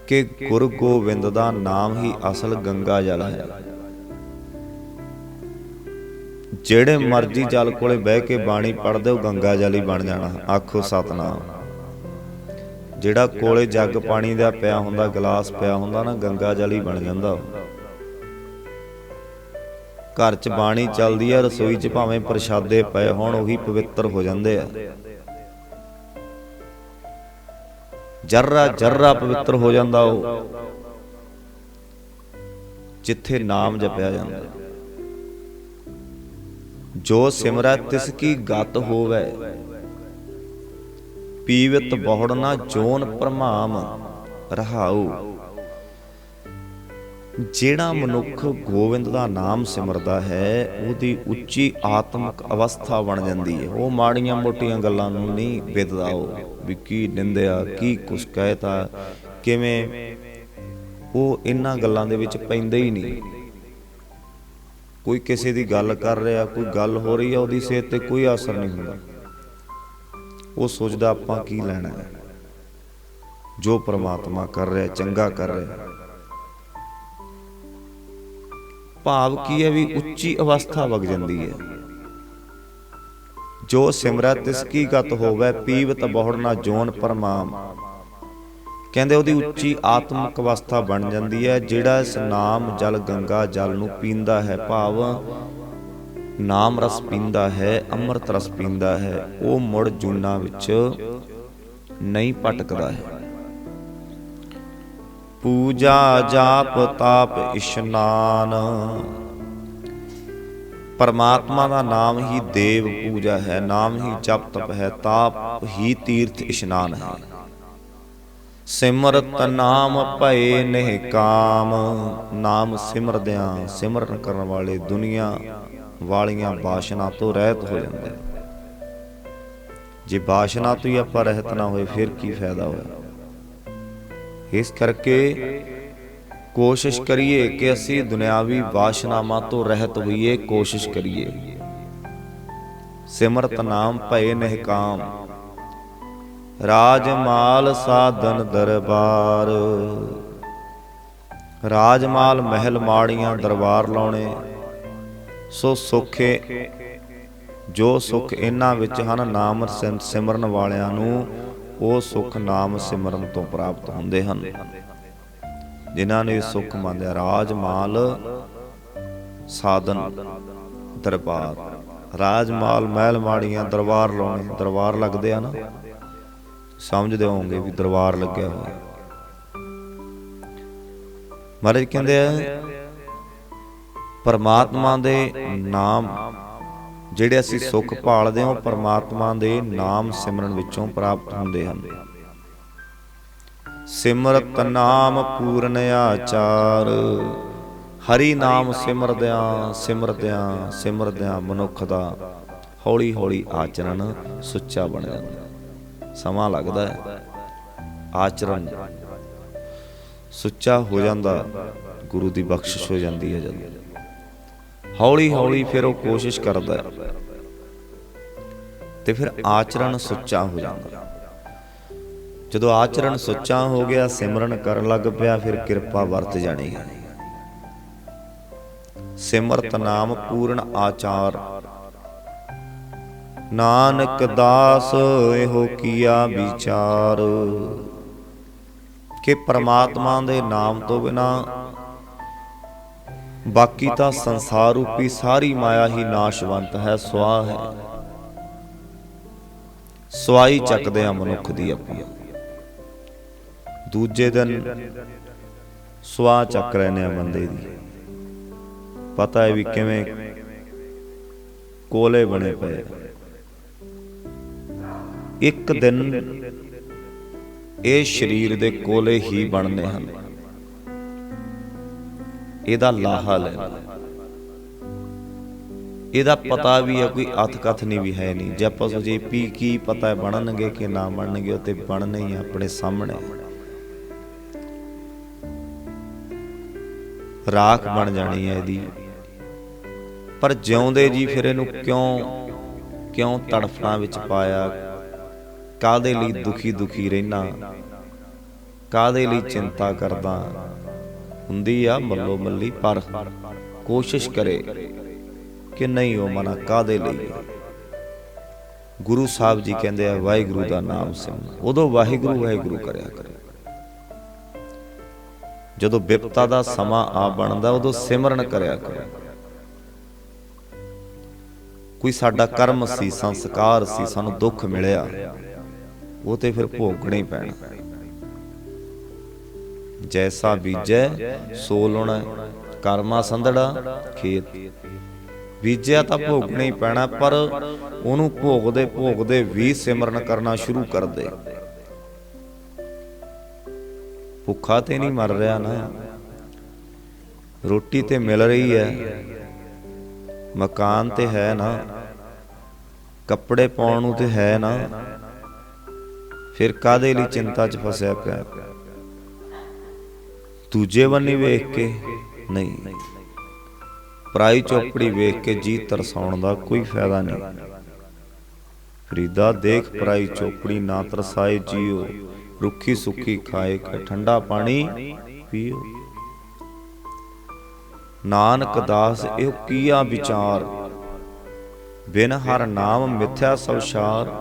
ਕਿ ਗੁਰੂ ਗੋਬਿੰਦ ਦਾ ਨਾਮ ਹੀ ਅਸਲ ਗੰਗਾ ਜਲ ਹੈ। ਜਿਹੜੇ ਮਰਜੀ ਜਲ ਕੋਲੇ ਬਹਿ ਕੇ ਬਾਣੀ ਪੜ੍ਹਦੇ ਉਹ ਗੰਗਾ ਜਲ ਹੀ ਬਣ ਜਾਣਾ। ਆਖੋ ਸਤਿਨਾਮ। ਜਿਹੜਾ ਕੋਲੇ ਜੱਗ ਪਾਣੀ ਦਾ ਪਿਆ ਹੁੰਦਾ, ਗਲਾਸ ਪਿਆ ਹੁੰਦਾ ਨਾ, ਗੰਗਾ ਜਲ ਹੀ ਬਣ ਜਾਂਦਾ। ਘਰ 'ਚ ਬਾਣੀ ਚੱਲਦੀ ਆ, ਰਸੋਈ 'ਚ ਭਾਵੇਂ ਪ੍ਰਸ਼ਾਦੇ ਪਏ ਹੋਣ, ਉਹੀ ਪਵਿੱਤਰ ਹੋ ਜਾਂਦੇ ਆ। ਜਰਰਾ ਜਰਰਾ ਪਵਿੱਤਰ ਹੋ ਜਾਂਦਾ ਉਹ, ਜਿੱਥੇ ਨਾਮ ਜਪਿਆ ਜਾਂਦਾ। ਜੋ ਸਿਮਰੈ ਤਿਸ ਕੀ ਗਤ ਹੋਵੈ, ਪੀਵਤ ਬਹੁੜ ਨਾ ਜੋਨ ਪ੍ਰਮਾਮ ਰਹਾਉ। ਜਿਹੜਾ ਮਨੁੱਖ ਗੋਬਿੰਦ ਦਾ ਨਾਮ ਸਿਮਰਦਾ ਹੈ, ਉਹਦੀ ਉੱਚੀ ਆਤਮਿਕ ਅਵਸਥਾ ਬਣ ਜਾਂਦੀ ਹੈ। ਉਹ ਮਾੜੀਆਂ ਮੋਟੀਆਂ ਗੱਲਾਂ ਨੂੰ ਨਹੀਂ ਵਿਦਦਾ, ਉਹ ਵੀ ਕੀ ਨਿੰਦਿਆ, ਕੀ ਕੁਛ ਕਹਿਤਾ, ਕਿਵੇਂ, ਉਹ ਇਹਨਾਂ ਗੱਲਾਂ ਦੇ ਵਿੱਚ ਪੈਂਦਾ ਹੀ ਨਹੀਂ। ਕੋਈ ਕਿਸੇ ਦੀ ਗੱਲ ਕਰ ਰਿਹਾ, ਕੋਈ ਗੱਲ ਹੋ ਰਹੀ ਹੈ, ਉਹਦੀ ਸਿਹਤ ਤੇ ਕੋਈ ਅਸਰ ਨਹੀਂ ਹੁੰਦਾ। ਉਹ ਸੋਚਦਾ ਆਪਾਂ ਕੀ ਲੈਣਾ ਹੈ, ਜੋ ਪ੍ਰਮਾਤਮਾ ਕਰ ਰਿਹਾ ਚੰਗਾ ਕਰ ਰਿਹਾ। ਭਾਵ ਕੀ ਹੈ ਵੀ ਉੱਚੀ ਅਵਸਥਾ ਵਗ ਜਾਂਦੀ ਹੈ। ਜੋ ਸਿਮਰੈ ਤਿਸ ਕੀ ਗਤ ਹੋਵੈ, ਪੀਵਤ ਬਹੁੜ ਨਾ ਜੋਨ ਪ੍ਰਮਾਮ। ਕਹਿੰਦੇ ਉਹਦੀ ਉੱਚੀ ਆਤਮਿਕ ਅਵਸਥਾ ਬਣ ਜਾਂਦੀ ਹੈ। ਜਿਹੜਾ ਇਸ ਨਾਮ ਜਲ ਗੰਗਾ ਜਲ ਨੂੰ ਪੀਂਦਾ ਹੈ, ਭਾਵ ਨਾਮ ਰਸ ਪੀਂਦਾ ਹੈ, ਅੰਮ੍ਰਿਤ ਰਸ ਪੀਂਦਾ ਹੈ, ਉਹ ਮੁੜ ਜੂਨਾਂ ਵਿੱਚ ਨਹੀਂ ਭਟਕਦਾ ਹੈ। ਪੂਜਾ ਜਾਪ ਤਾਪ ਇਸ਼ਨਾਨ, परमात्मा का नाम ही देव पूजा है, नाम ही जप तप है, ताप ही तीर्थ स्नान है। सिमरत नाम भये नेह काम, नाम सिमरदियां सिमरन करन वाले दुनिया वालियां बाशना तो रहत हो जाते। जे बाशना तो ही आपां रहत ना होए फिर की फायदा होया। इस करके कोशिश करिए कि असी दुनियावी वाशनावां तो रहत होइए, कोशिश करिए। सिमरत नाम भये नेह काम, राजमाल साधन दरबार। राजमाल महल माड़ियां दरबार लाउणे, सो सुखे जो सुख इन्हां विच हन नाम सिमरन वालियां नूं ਉਹ सुख नाम सिमरन तो प्राप्त हुंदे हन। जिन्हां ने सुख मंनिया राजमाल साधन दरबार, राजमाल महल माड़ियां दरबार लाउणे, दरबार लगदे आ ना, समझदे होवोगे भी दरबार लग्या होया। महाराज कहंदे परमात्मा दे नाम ਜਿਹੜੇ ਅਸੀਂ ਸੁੱਖ ਭਾਲਦੇ ਹਾਂ, ਉਹ ਪਰਮਾਤਮਾ ਦੇ ਨਾਮ ਸਿਮਰਨ ਵਿੱਚੋਂ ਪ੍ਰਾਪਤ ਹੁੰਦੇ ਹਨ। ਸਿਮਰਤ ਨਾਮ ਪੂਰਨ ਆਚਾਰ, ਹਰੀ ਨਾਮ ਸਿਮਰਦਿਆਂ ਸਿਮਰਦਿਆਂ ਸਿਮਰਦਿਆਂ ਮਨੁੱਖ ਦਾ ਹੌਲੀ ਹੌਲੀ ਆਚਰਣ ਸੁੱਚਾ ਬਣ ਜਾਂਦਾ। ਸਮਾਂ ਲੱਗਦਾ ਹੈ, ਆਚਰਣ ਸੁੱਚਾ ਹੋ ਜਾਂਦਾ, ਗੁਰੂ ਦੀ ਬਖਸ਼ਿਸ਼ ਹੋ ਜਾਂਦੀ ਹੈ। ਜਦੋਂ ਹੌਲੀ ਹੌਲੀ ਫਿਰ ਉਹ ਕੋਸ਼ਿਸ਼ ਕਰਦਾ ਤੇ ਫਿਰ ਆਚਰਣ ਸੁੱਚਾ ਹੋ ਜਾਂਦਾ। ਜਦੋਂ ਆਚਰਣ ਸੁੱਚਾ ਹੋ ਗਿਆ, ਸਿਮਰਨ ਕਰਨ ਲੱਗ ਪਿਆ, ਫਿਰ ਕਿਰਪਾ ਵਰਤ ਜਾਣੀ ਹੈ। ਸਿਮਰਤ ਨਾਮ ਪੂਰਨ ਆਚਾਰ, ਨਾਨਕ ਦਾਸ ਇਹੋ ਕੀਆ ਵਿਚਾਰ। ਕਿ ਪਰਮਾਤਮਾ ਦੇ ਨਾਮ ਤੋਂ ਬਿਨਾਂ बाकी तो संसार रूपी सारी माया ही नाशवंत है, सुआह है। सुआई चकदे आ मनुख दी अपनी, दूजे दिन सुआह चक रहे हैं बंदे दी। पता है भी किवें कोले बने पे, एक दिन ये शरीर दे कोले ही बनने हैं। ਇਹਦਾ ਲਾਹਾ ਲੈਣਾ, ਇਹਦਾ ਪਤਾ ਵੀ ਹੈ, ਕੋਈ ਅਥ ਕਥਨੀ ਵੀ ਹੈ ਨਹੀਂ। ਜੇ ਆਪਾਂ ਸੋਚੇ ਵੀ ਕੀ ਪਤਾ ਹੈ ਬਣਨਗੇ ਕਿ ਨਾ ਬਣਨਗੇ, ਉਹ ਤੇ ਬਣਨੇ ਹੀ ਆਪਣੇ ਸਾਹਮਣੇ। ਰਾਖ ਬਣ ਜਾਣੀ ਹੈ ਇਹਦੀ। ਪਰ ਜਿਉਂਦੇ ਜੀ ਫਿਰ ਇਹਨੂੰ ਕਿਉਂ ਤੜਫਣਾ ਵਿੱਚ ਪਾਇਆ, ਕਾਹਦੇ ਲਈ ਦੁਖੀ ਦੁਖੀ ਰਹਿਣਾ, ਕਾਹਦੇ ਲਈ ਚਿੰਤਾ ਕਰਦਾ ਹੁੰਦੀ ਆ ਮੱਲੋ ਮੱਲੀ। ਪਰ ਕੋਸ਼ਿਸ਼ ਕਰੇ ਕਿ ਨਹੀਂ ਉਹ ਮਨਾ ਕਾਹਦੇ ਲਈ। ਗੁਰੂ ਸਾਹਿਬ ਜੀ ਕਹਿੰਦੇ ਆ ਵਾਹਿਗੁਰੂ ਦਾ ਨਾਮ ਸਿਮਰ, ਉਦੋਂ ਵਾਹਿਗੁਰੂ ਵਾਹਿਗੁਰੂ ਕਰਿਆ ਕਰੇ। ਜਦੋਂ ਬਿਪਤਾ ਦਾ ਸਮਾਂ ਆ ਬਣਦਾ, ਉਦੋਂ ਸਿਮਰਨ ਕਰਿਆ ਕਰੇ। ਕੋਈ ਸਾਡਾ ਕਰਮ ਸੀ, ਸੰਸਕਾਰ ਸੀ, ਸਾਨੂੰ ਦੁੱਖ ਮਿਲਿਆ, ਉਹ ਤੇ ਫਿਰ ਭੋਗਣਾ ਹੀ ਪੈਣਾ। जैसा बीजै सो लाउणा, करमा संधड़ा खेत। बीजिया तो भोगना ही पैना, पर उहनूं भोगदे भोगदे भी सिमरन करना शुरू कर दे। भुखा ते नहीं मर रहा ना, रोटी ते मिल रही है, मकान ते है ना, कपड़े पाउण नूं ते है ना, फिर काहदे लई चिंता च फसिया पिया। दूजे बन्नी वेख के नहीं, पराई चौपड़ी वेख के जी तरसाउण दा कोई फायदा नहीं। फरीदा देख पराई चौपड़ी ना तरसाए जियो, रुखी सुखी खाए के ठंडा पानी पियो। नानक दास इहो कीया विचार, बिन हर नाम मिथ्या सवसार।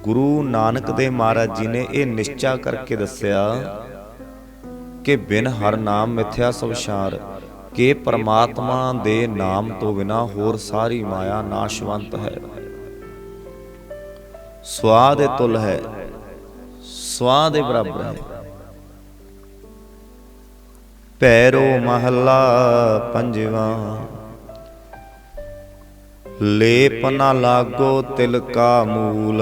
गुरु नानक देव महाराज जी ने यह निश्चा करके दस्या कि बिन हर नाम मिथ्या सवसार, कि परमात्मा दे नाम तो बिना होर सारी माया नाशवंत है। स्वाह दे तुल है, स्वाह दे बराबर है। भैरो महला पंजवा, ਲੇਪ ਨਾ ਲਾਗੋ ਤਿਲ ਕਾ ਮੂਲ,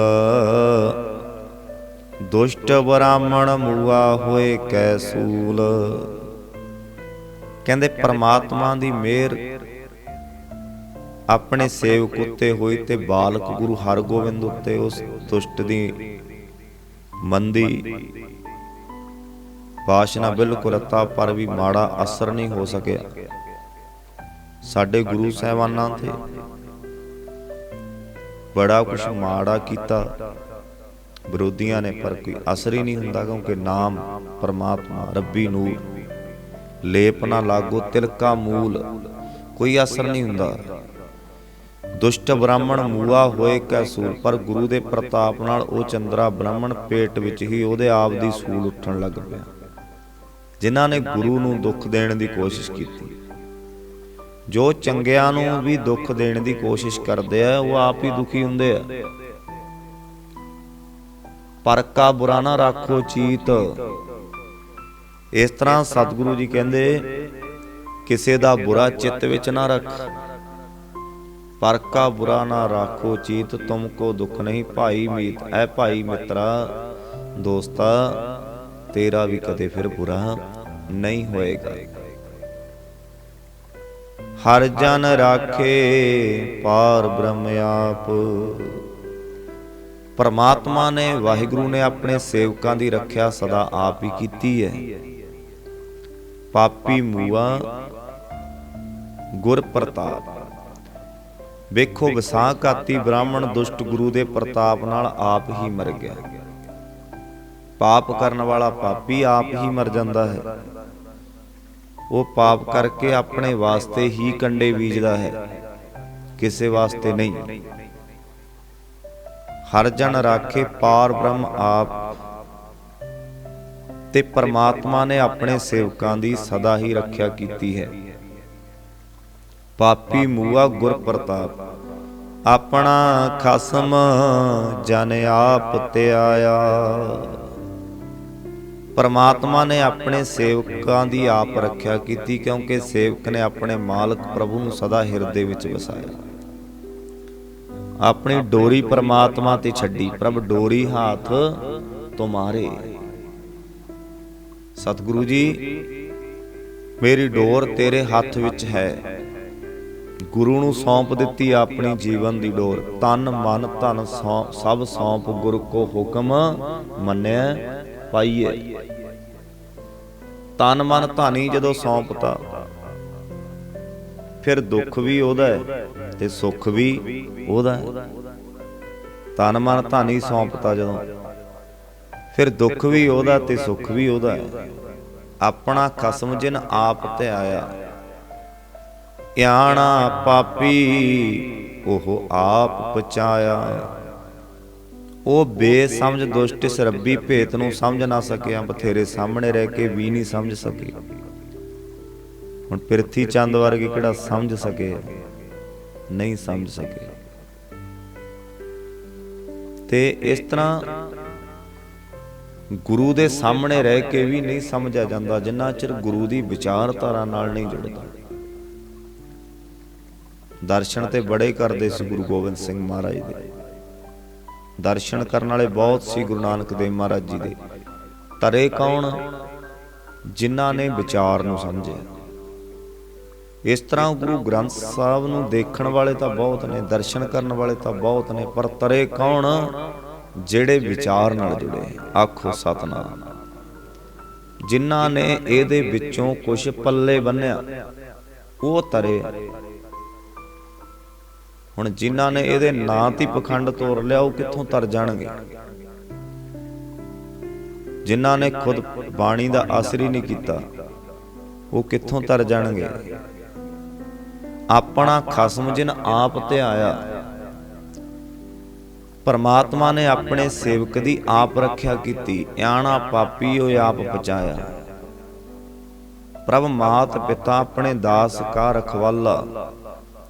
ਦੁਸ਼ਟ ਬ੍ਰਾਹਮਣ ਮੂਆ ਹੋਏ ਕੈ ਸੂਲ। ਕਹਿੰਦੇ ਪਰਮਾਤਮਾ ਦੀ ਮਿਹਰ ਆਪਣੇ ਸੇਵਕ ਉੱਤੇ ਹੋਈ ਤੇ ਬਾਲਕ ਗੁਰੂ ਹਰਗੋਬਿੰਦ ਉੱਤੇ ਉਸ ਦੁਸ਼ਟ ਦੀ ਮੰਦੀ ਵਾਸ਼ਨਾ ਬਿਲਕੁਲ ਰਤਾ, ਪਰ ਵੀ ਮਾੜਾ ਅਸਰ ਨਹੀਂ ਹੋ ਸਕਿਆ। ਸਾਡੇ ਗੁਰੂ ਸਾਹਿਬਾਨਾਂ ਤੇ ਬੜਾ ਕੁਛ ਮਾੜਾ ਕੀਤਾ ਵਿਰੋਧੀਆਂ ਨੇ, ਪਰ ਕੋਈ ਅਸਰ ਹੀ ਨਹੀਂ ਹੁੰਦਾ, ਕਿਉਂਕਿ ਨਾਮ ਪਰਮਾਤਮਾ ਰੱਬੀ ਨੂਰ, ਲੇਪ ਨਾ ਲਾਗੋ ਤਿਲ ਕਾ ਮੂਲ, ਕੋਈ ਅਸਰ ਨਹੀਂ ਹੁੰਦਾ। ਦੁਸ਼ਟ ਬ੍ਰਾਹਮਣ ਮੂਆ ਹੋਏ ਕੈ ਸੂਲ, ਪਰ ਗੁਰੂ ਦੇ ਪ੍ਰਤਾਪ ਨਾਲ ਉਹ ਚੰਦਰਾ ਬ੍ਰਾਹਮਣ ਪੇਟ ਵਿੱਚ ਹੀ ਉਹਦੇ ਆਪ ਦੀ ਸੂਲ ਉੱਠਣ ਲੱਗ ਪਿਆ। ਜਿਨ੍ਹਾਂ ਨੇ ਗੁਰੂ ਨੂੰ ਦੁੱਖ ਦੇਣ ਦੀ ਕੋਸ਼ਿਸ਼ ਕੀਤੀ, ਜੋ ਚੰਗਿਆਂ ਨੂੰ ਵੀ ਦੁੱਖ ਦੇਣ ਦੀ ਕੋਸ਼ਿਸ਼ ਕਰਦੇ ਆ, ਉਹ ਆਪ ਹੀ ਦੁਖੀ ਹੁੰਦੇ ਆ। ਪਰ ਕਾ ਬੁਰਾ ਨਾ ਰਾਖੋ ਚੀਤ, ਇਸ ਤਰ੍ਹਾਂ ਸਤਿਗੁਰੂ ਜੀ ਕਹਿੰਦੇ ਕਿਸੇ ਦਾ ਬੁਰਾ ਚਿੱਤ ਵਿੱਚ ਨਾ ਰੱਖ। ਪਰ ਕਾ ਬੁਰਾ ਨਾ ਰਾਖੋ ਚੀਤ, ਤੁਮ ਕੋ ਦੁੱਖ ਨਹੀਂ ਭਾਈ ਮੀਤ। ਐ ਭਾਈ ਮਿੱਤਰਾ, ਦੋਸਤਾ, ਤੇਰਾ ਵੀ ਕਦੇ ਫਿਰ ਬੁਰਾ ਨਹੀਂ ਹੋਏਗਾ। ਹਰ ਜਨ ਰਾਖੇ ਪਾਰ ਬ੍ਰਹਮ ਆਪ, ਪਰਮਾਤਮਾ ਨੇ, ਵਾਹਿਗੁਰੂ ਨੇ ਆਪਣੇ ਸੇਵਕਾਂ ਦੀ ਰੱਖਿਆ ਸਦਾ ਆਪ ਹੀ ਕੀਤੀ ਹੈ। ਪਾਪੀ ਮੂਆ ਗੁਰ ਪ੍ਰਤਾਪ, ਵੇਖੋ ਵਿਸਾਖਾਤੀ ਬ੍ਰਾਹਮਣ ਦੁਸ਼ਟ ਗੁਰੂ ਦੇ ਪ੍ਰਤਾਪ ਨਾਲ ਆਪ ਹੀ ਮਰ ਗਿਆ। ਪਾਪ ਕਰਨ ਵਾਲਾ ਪਾਪੀ ਆਪ ਹੀ ਮਰ ਜਾਂਦਾ ਹੈ। ਉਹ ਪਾਪ ਕਰਕੇ ਆਪਣੇ ਵਾਸਤੇ ਹੀ ਕੰਡੇ ਬੀਜਦਾ ਹੈ, ਕਿਸੇ ਵਾਸਤੇ ਨਹੀਂ। ਹਰ ਜਨ ਰਾਖੇ ਪਾਰ ਬ੍ਰਹਮ ਆਪ, ਤੇ ਪਰਮਾਤਮਾ ਨੇ ਆਪਣੇ ਸੇਵਕਾਂ ਦੀ ਸਦਾ ਹੀ ਰੱਖਿਆ ਕੀਤੀ ਹੈ। ਪਾਪੀ ਮੂਆ ਗੁਰ ਪ੍ਰਤਾਪ, ਆਪਣਾ ਖਸਮ ਜਨ ਆਪ ਤੇ ਆਇਆ। ਪਰਮਾਤਮਾ ਨੇ ਆਪਣੇ ਸੇਵਕਾਂ ਦੀ ਆਪ ਰੱਖਿਆ ਕੀਤੀ, ਕਿਉਂਕਿ ਸੇਵਕ ਨੇ ਆਪਣੇ ਮਾਲਕ ਪ੍ਰਭੂ ਨੂੰ ਸਦਾ ਹਿਰਦੇ ਵਿੱਚ ਵਸਾਇਆ। ਆਪਣੀ ਡੋਰੀ ਪਰਮਾਤਮਾ ਤੇ ਛੱਡੀ, ਪ੍ਰਭ ਡੋਰੀ ਹਾਥ ਤੁਮਾਰੇ। ਸਤਿਗੁਰੂ ਜੀ, ਮੇਰੀ ਡੋਰ ਤੇਰੇ ਹੱਥ ਵਿੱਚ ਹੈ। ਗੁਰੂ ਨੂੰ ਸੌਂਪ ਦਿੱਤੀ ਆਪਣੀ ਜੀਵਨ ਦੀ ਡੋਰ। ਤਨ ਮਨ ਧਨ ਸਭ ਸੌਂਪ ਗੁਰ ਕੋ ਹੁਕਮ ਮੰਨਿਆ ਪਾਈਏ। ਤਨ ਮਨ ਧਨ ਹੀ ਜਦੋਂ ਸੌਂਪਤਾ, ਫਿਰ ਦੁੱਖ ਵੀ ਉਹਦਾ ਹੈ ਤੇ ਸੁੱਖ ਵੀ ਉਹਦਾ ਹੈ। ਤਨ ਮਨ ਧਨ ਹੀ ਸੌਂਪਤਾ ਜਦੋਂ, ਫਿਰ ਦੁੱਖ ਵੀ ਉਹਦਾ ਤੇ ਸੁੱਖ ਵੀ ਉਹਦਾ ਹੈ। ਆਪਣਾ ਖਸਮ ਜਿਨ ਆਪ ਤੇ ਆਇਆ, ਇਆਣਾ ਪਾਪੀ ਉਹ ਆਪ ਪਚਾਇਆ। ਉਹ ਬੇਸਮਝ ਦੁਸ਼ਟ ਇਸ ਰੱਬੀ ਭੇਤ ਨੂੰ ਸਮਝ ਨਾ ਸਕਿਆ, ਬਥੇਰੇ ਸਾਹਮਣੇ ਰਹਿ ਕੇ ਵੀ ਨਹੀਂ ਸਮਝ ਸਕੇ। ਹੁਣ ਪਿਰਥੀ ਚੰਦ ਵਰਗੇ ਕਿਹੜਾ ਸਮਝ ਸਕੇ, ਨਹੀਂ ਸਮਝ ਸਕੇ। ਤੇ ਇਸ ਤਰ੍ਹਾਂ ਗੁਰੂ ਦੇ ਸਾਹਮਣੇ ਰਹਿ ਕੇ ਵੀ ਨਹੀਂ ਸਮਝਿਆ ਜਾਂਦਾ, ਜਿੰਨਾ ਚਿਰ ਗੁਰੂ ਦੀ ਵਿਚਾਰਧਾਰਾ ਨਾਲ ਨਹੀਂ ਜੁੜਦਾ। ਦਰਸ਼ਨ ਤੇ ਬੜੇ ਕਰਦੇ ਸੀ ਗੁਰੂ ਗੋਬਿੰਦ ਸਿੰਘ ਮਹਾਰਾਜ ਦੇ, ਦਰਸ਼ਨ ਕਰਨ ਵਾਲੇ ਬਹੁਤ ਸੀ ਗੁਰੂ ਨਾਨਕ ਦੇਵ ਮਹਾਰਾਜ ਜੀ ਦੇ। ਤਰੇ ਕੌਣ? ਜਿਨ੍ਹਾਂ ਨੇ ਵਿਚਾਰ ਨੂੰ ਸਮਝਿਆ। ਇਸ ਤਰ੍ਹਾਂ ਗੁਰੂ ਗ੍ਰੰਥ ਸਾਹਿਬ ਨੂੰ ਦੇਖਣ ਵਾਲੇ ਤਾਂ ਬਹੁਤ ਨੇ, ਦਰਸ਼ਨ ਕਰਨ ਵਾਲੇ ਤਾਂ ਬਹੁਤ ਨੇ, ਪਰ ਤਰੇ ਕੌਣ? ਜਿਹੜੇ ਵਿਚਾਰ ਨਾਲ ਜੁੜੇ। ਆਖੋ ਸਤਿਨਾਮ। ਜਿਨ੍ਹਾਂ ਨੇ ਇਹਦੇ ਵਿੱਚੋਂ ਕੁਛ ਪੱਲੇ ਬੰਨਿਆ, ਉਹ ਤਰੇ। ਹੁਣ ਜਿਨ੍ਹਾਂ ਨੇ ਇਹਦੇ ਨਾਂ ਤੇ ਪਖੰਡ ਤੋੜ ਲਿਆ, ਉਹ ਕਿੱਥੋਂ ਤਰ ਜਾਣਗੇ? ਜਿਨ੍ਹਾਂ ਨੇ ਖੁਦ ਬਾਣੀ ਦਾ ਅਸਰ ਹੀ ਨਹੀਂ ਕੀਤਾ, ਉਹ ਕਿੱਥੋਂ ਤਰ ਜਾਣਗੇ? ਆਪਣਾ ਖਸਮ ਜਿਨ ਆਪ ਤੇ ਆਇਆ, ਪਰਮਾਤਮਾ ਨੇ ਆਪਣੇ ਸੇਵਕ ਦੀ ਆਪ ਰੱਖਿਆ ਕੀਤੀ। ਇਆਣਾ ਪਾਪੀ ਉਹ ਆਪ ਬਚਾਇਆ। ਪ੍ਰਭ ਮਾਤ ਪਿਤਾ ਆਪਣੇ ਦਾਸ ਕਾ ਰਖਵਾਲਾ।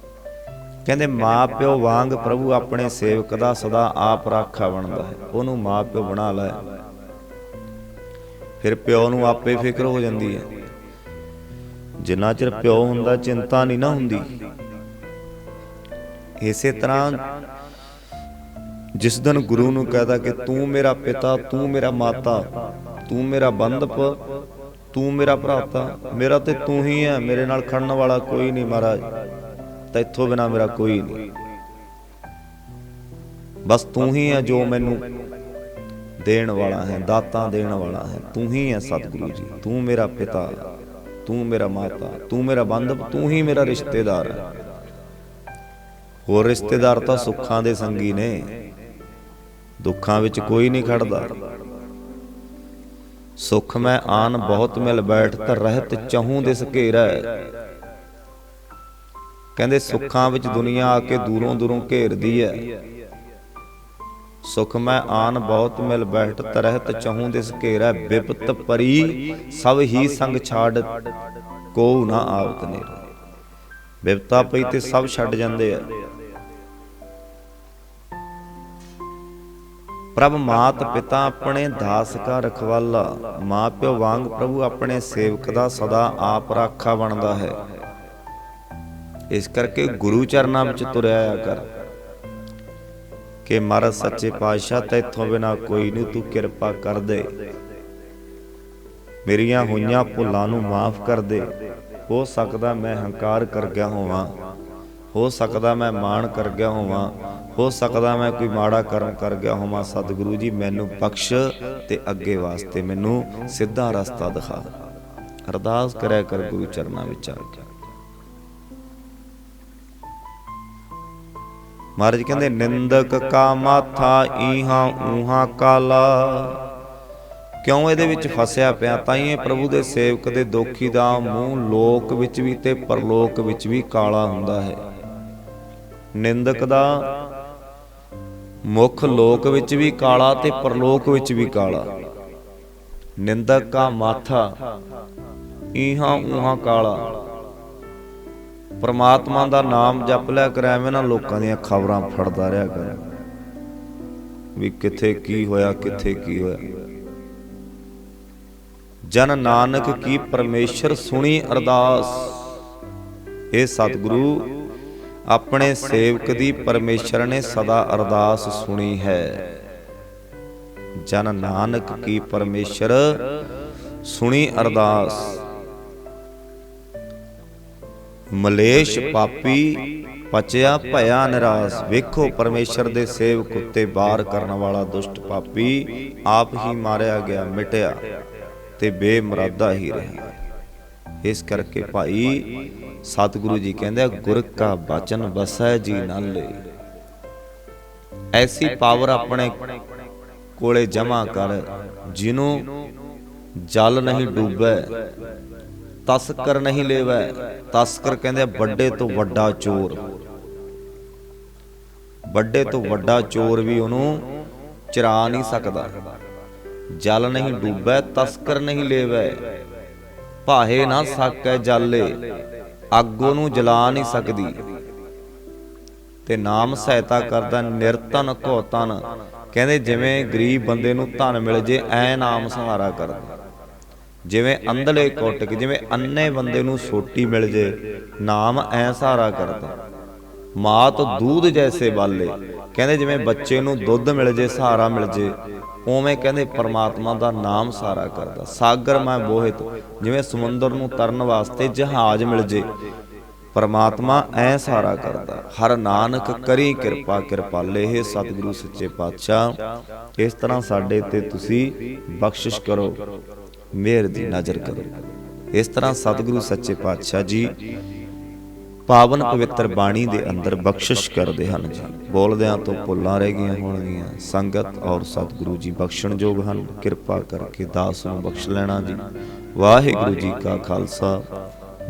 ਕਹਿੰਦੇ ਮਾਂ ਪਿਓ ਵਾਂਗ ਪ੍ਰਭੂ ਆਪਣੇ ਸੇਵਕ ਦਾ ਸਦਾ ਆਪ ਰਾਖਾ ਬਣਦਾ ਹੈ। ਉਹਨੂੰ ਮਾਂ ਪਿਓ ਬਣਾ ਲੈ, ਫਿਰ ਪਿਓ ਨੂੰ ਆਪੇ ਫਿਕਰ ਹੋ ਜਾਂਦੀ ਹੈ। ਜਿੰਨਾ ਚਿਰ ਪਿਓ ਹੁੰਦਾ, ਚਿੰਤਾ ਨਹੀਂ ਨਾ ਹੁੰਦੀ। ਇਸੇ ਤਰ੍ਹਾਂ ਜਿਸ ਦਿਨ ਗੁਰੂ ਨੂੰ ਕਹਦਾ ਕਿ ਤੂੰ ਮੇਰਾ ਪਿਤਾ, ਤੂੰ ਮੇਰਾ ਮਾਤਾ, ਤੂੰ ਮੇਰਾ ਬੰਧਪ, ਤੂੰ ਮੇਰਾ ਭਰਾਤਾ, ਮੇਰਾ ਤੇ ਤੂੰ ਹੀ ਹੈ, ਮੇਰੇ ਨਾਲ ਖੜਨ ਵਾਲਾ ਕੋਈ ਨਹੀਂ ਮਹਾਰਾਜ, ਤੈਥੋਂ ਬਿਨਾ ਮੇਰਾ ਕੋਈ ਨਹੀਂ, ਬਸ ਤੂੰ ਹੀ ਹੈ ਜੋ ਮੈਨੂੰ ਦੇਣ ਵਾਲਾ ਹੈ, ਦਾਤਾ ਦੇਣ ਵਾਲਾ ਹੈ, ਤੂੰ ਹੀ ਹੈ ਸਤਿਗੁਰੂ ਜੀ, ਤੂੰ ਮੇਰਾ ਪਿਤਾ, ਤੂੰ ਮੇਰਾ ਮਾਤਾ, ਤੂੰ ਮੇਰਾ ਬੰਧਪ, ਤੂੰ ਹੀ ਮੇਰਾ ਰਿਸ਼ਤੇਦਾਰ ਹੈ। ਹੋਰ ਰਿਸ਼ਤੇਦਾਰ ਤਾਂ ਸੁੱਖਾਂ ਦੇ ਸੰਗੀ ਨੇ, ਦੁੱਖਾਂ ਵਿੱਚ ਕੋਈ ਨਹੀਂ ਖੜਦਾ। ਸੁਖ ਮੈਂ ਆਨ ਬਹੁਤ ਮਿਲ ਬੈਠ ਧਰ ਰਹਿਤ ਚਹੂੰ ਦਿਸ ਘੇਰਾ। ਕਹਿੰਦੇ ਸੁੱਖਾਂ ਵਿੱਚ ਦੁਨੀਆ ਆ ਕੇ ਦੂਰੋਂ ਦੂਰੋਂ ਘੇਰਦੀ ਹੈ। ਸੁਖ ਮੈਂ ਆਨ ਬਹੁਤ ਮਿਲ ਬੈਠ ਤਰਹਿਤ ਚਹੂੰ ਦਿਸ ਘੇਰਾ। ਬਿਪਤ ਪਰੀ ਸਭ ਹੀ ਸੰਗ ਛਾੜ ਕੋ ਨਾ ਆਵਤ ਨੇਰਾ। ਬਿਪਤਾ ਪਈ ਤੇ ਸਭ ਛੱਡ ਜਾਂਦੇ ਆ। ਪ੍ਰਭ ਮਾਤ ਪਿਤਾ ਆਪਣੇ ਦਾਸ ਕਾ ਰਖਵਾਲਾ। ਮਾਂ ਪਿਓ ਵਾਂਗ ਪ੍ਰਭੂ ਆਪਣੇ ਸੇਵਕ ਦਾ ਸਦਾ ਆਪ ਰਾਖਾ ਬਣਦਾ ਹੈ। ਇਸ ਕਰਕੇ ਗੁਰੂ ਚਰਨਾਂ ਵਿੱਚ ਤੁਰਿਆ ਕਰ ਕਿ ਮਹਾਰਾਜ ਸੱਚੇ ਪਾਤਸ਼ਾਹ ਤੈਥੋਂ ਬਿਨਾ ਕੋਈ ਨਹੀਂ, ਤੂੰ ਕਿਰਪਾ ਕਰ ਦੇ, ਮੇਰੀਆਂ ਹੋਈਆਂ ਭੁੱਲਾਂ ਨੂੰ ਮਾਫ ਕਰ ਦੇ। ਹੋ ਸਕਦਾ ਮੈਂ ਹੰਕਾਰ ਕਰ ਗਿਆ ਹੋਵਾਂ, ਹੋ ਸਕਦਾ ਮੈਂ ਮਾਣ ਕਰ ਗਿਆ ਹੋਵਾਂ, ਹੋ ਸਕਦਾ ਮੈਂ ਕੋਈ ਮਾੜਾ ਕਰਮ ਕਰ ਗਿਆ ਹੋਵਾਂ। ਸਤਿਗੁਰੂ ਜੀ ਮੈਨੂੰ ਬਖਸ਼ ਤੇ ਅੱਗੇ ਵਾਸਤੇ ਮੈਨੂੰ ਸਿੱਧਾ ਰਸਤਾ ਦਿਖਾ। ਅਰਦਾਸ ਕਰਿਆ ਕਰ ਗੁਰੂ ਚਰਨਾਂ ਵਿੱਚ ਆ ਕੇ। ਮਹਾਰਾਜ ਕਹਿੰਦੇ ਨਿੰਦਕ ਕਾ ਮਾਥਾ ਈਹਾਂ ਊਹਾਂ ਕਾਲਾ। ਕਿਉਂ ਇਹਦੇ ਵਿੱਚ ਫਸਿਆ ਪਿਆ? ਤਾਂ ਹੀ ਇਹ ਪ੍ਰਭੂ ਦੇ ਸੇਵਕ ਦੇ ਦੋਖੀ ਦਾ ਮੂੰਹ ਲੋਕ ਵਿੱਚ ਵੀ ਤੇ ਪਰਲੋਕ ਵਿੱਚ ਵੀ ਕਾਲਾ ਹੁੰਦਾ ਹੈ। ਨਿੰਦਕ ਦਾ ਮੁਖ ਲੋਕ ਵਿੱਚ ਵੀ ਕਾਲਾ ਤੇ ਪਰਲੋਕ ਵਿੱਚ ਵੀ ਕਾਲਾ। ਨਿੰਦਕ ਕਾ ਮਾਥਾ ਈਹਾਂ ਊਹਾਂ ਕਾਲਾ। ਪਰਮਾਤਮਾ ਦਾ ਨਾਮ ਜਪ ਲਿਆ ਕਰ, ਐਵੇਂ ਨਾ ਲੋਕਾਂ ਦੀਆਂ ਖਬਰਾਂ ਫੜਦਾ ਰਿਹਾ ਕਰ ਵੀ ਕਿੱਥੇ ਕੀ ਹੋਇਆ, ਕਿੱਥੇ ਕੀ ਹੋਇਆ। ਜਨ ਨਾਨਕ ਕੀ ਪਰਮੇਸ਼ਰ ਸੁਣੀ ਅਰਦਾਸ। ਇਹ ਸਤਿਗੁਰੂ ਆਪਣੇ ਸੇਵਕ ਦੀ ਪਰਮੇਸ਼ਰ ਨੇ ਸਦਾ ਅਰਦਾਸ ਸੁਣੀ ਹੈ। ਜਨ ਨਾਨਕ ਕੀ ਪਰਮੇਸ਼ਰ ਸੁਣੀ ਅਰਦਾਸ। ਮਲੇਸ਼ ਪਾਪੀ ਪਚਿਆ ਭਇਆ ਨਿਰਾਸ। ਵੇਖੋ ਪਰਮੇਸ਼ਰ ਦੇ ਸੇਵਕ ਉੱਤੇ ਵਾਰ ਕਰਨ ਵਾਲਾ ਦੁਸ਼ਟ ਪਾਪੀ ਆਪ ਹੀ ਮਾਰਿਆ ਗਿਆ, ਮਿਟਿਆ ਤੇ ਬੇਮਰਾਦਾ ਹੀ ਰਿਹਾ। ਇਸ ਕਰਕੇ ਭਾਈ ਸਤਿਗੁਰੂ ਜੀ ਕਹਿੰਦੇ ਗੁਰ ਕਾ ਬਚਨ ਵਸੈ ਜੀ ਨਾਲੇ। ਐਸੀ ਪਾਵਰ ਆਪਣੇ ਕੋਲੇ ਜਮਾ ਕਰ ਜਿਹਨੂੰ ਜਲ ਨਹੀਂ ਡੂਬੈ, ਤਸਕਰ ਨਹੀਂ ਲੇਵੈ। ਤਸਕਰ ਕਹਿੰਦੇ ਵੱਡੇ ਤੋਂ ਵੱਡਾ ਚੋਰ, ਵੱਡੇ ਤੋਂ ਵੱਡਾ ਚੋਰ ਵੀ ਉਹਨੂੰ ਚਰਾ ਨਹੀਂ ਸਕਦਾ। ਜਲ ਨਹੀਂ ਡੂਬੈ ਤਸਕਰ ਨਹੀਂ ਲੇਵੈ। ਭਾਹੇ ਨਾ ਸਕੈ ਜਾਲੇ, ਅੱਗ ਉਹਨੂੰ ਜਲਾ ਨਹੀਂ ਸਕਦੀ। ਤੇ ਨਾਮ ਸਹਾਇਤਾ ਕਰਦਾ ਨਿਰਤਨ ਕੋ ਤਨ। ਕਹਿੰਦੇ ਜਿਵੇਂ ਗਰੀਬ ਬੰਦੇ ਨੂੰ ਧਨ ਮਿਲ ਜੇ, ਐ ਨਾਮ ਸਹਾਰਾ ਕਰਦਾ। ਜਿਵੇਂ ਅੰਧਲੇ ਕੋਟਕ, ਜਿਵੇਂ ਅੰਨੇ ਬੰਦੇ ਨੂੰ ਸੋਟੀ ਮਿਲ ਜੇ, ਨਾਮ ਐ ਸਹਾਰਾ ਕਰਦਾ। ਮਾਤ ਦੂਧ ਜੈਸੇ ਬਾਲੇ। ਕਹਿੰਦੇ ਜਿਵੇਂ ਬੱਚੇ ਨੂੰ ਦੁੱਧ ਮਿਲ ਜੇ, ਸਹਾਰਾ ਮਿਲ ਜੇ, ਉਵੇਂ ਕਹਿੰਦੇ ਪਰਮਾਤਮਾ ਦਾ ਨਾਮ ਸਹਾਰਾ ਕਰਦਾ। ਸਾਗਰ ਮੈਂ ਬੋਹਿਤ, ਜਿਵੇਂ ਸਮੁੰਦਰ ਨੂੰ ਤਰਨ ਵਾਸਤੇ ਜਹਾਜ਼ ਮਿਲ ਜੇ, ਪਰਮਾਤਮਾ ਐ ਸਹਾਰਾ ਕਰਦਾ। ਹਰ ਨਾਨਕ ਕਰੀ ਕਿਰਪਾ ਕਿਰਪਾਲੇ। ਇਹ ਸਤਿਗੁਰੂ ਸੱਚੇ ਪਾਤਸ਼ਾਹ ਇਸ ਤਰ੍ਹਾਂ ਸਾਡੇ ਤੇ ਤੁਸੀਂ ਬਖਸ਼ਿਸ਼ ਕਰੋ, ਮਿਹਰ ਦੀ ਨਜ਼ਰ ਕਰੋ। ਇਸ ਤਰ੍ਹਾਂ ਸਤਿਗੁਰੂ ਸੱਚੇ ਪਾਤਸ਼ਾਹ ਜੀ ਪਾਵਨ ਪਵਿੱਤਰ ਬਾਣੀ ਦੇ ਅੰਦਰ ਬਖਸ਼ਿਸ਼ ਕਰਦੇ ਹਨ ਜੀ। ਬੋਲਦਿਆਂ ਤੋਂ ਭੁੱਲਾਂ ਰਹਿ ਗਈਆਂ ਹੋਣਗੀਆਂ, ਸੰਗਤ ਔਰ ਸਤਿਗੁਰੂ ਜੀ ਬਖਸ਼ਣਯੋਗ ਹਨ। ਕਿਰਪਾ ਕਰਕੇ ਦਾਸ ਨੂੰ ਬਖਸ਼ ਲੈਣਾ ਜੀ। ਵਾਹਿਗੁਰੂ ਜੀ ਕਾ ਖਾਲਸਾ,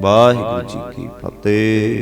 ਵਾਹਿਗੁਰੂ ਜੀ ਕੀ ਫਤਿਹ।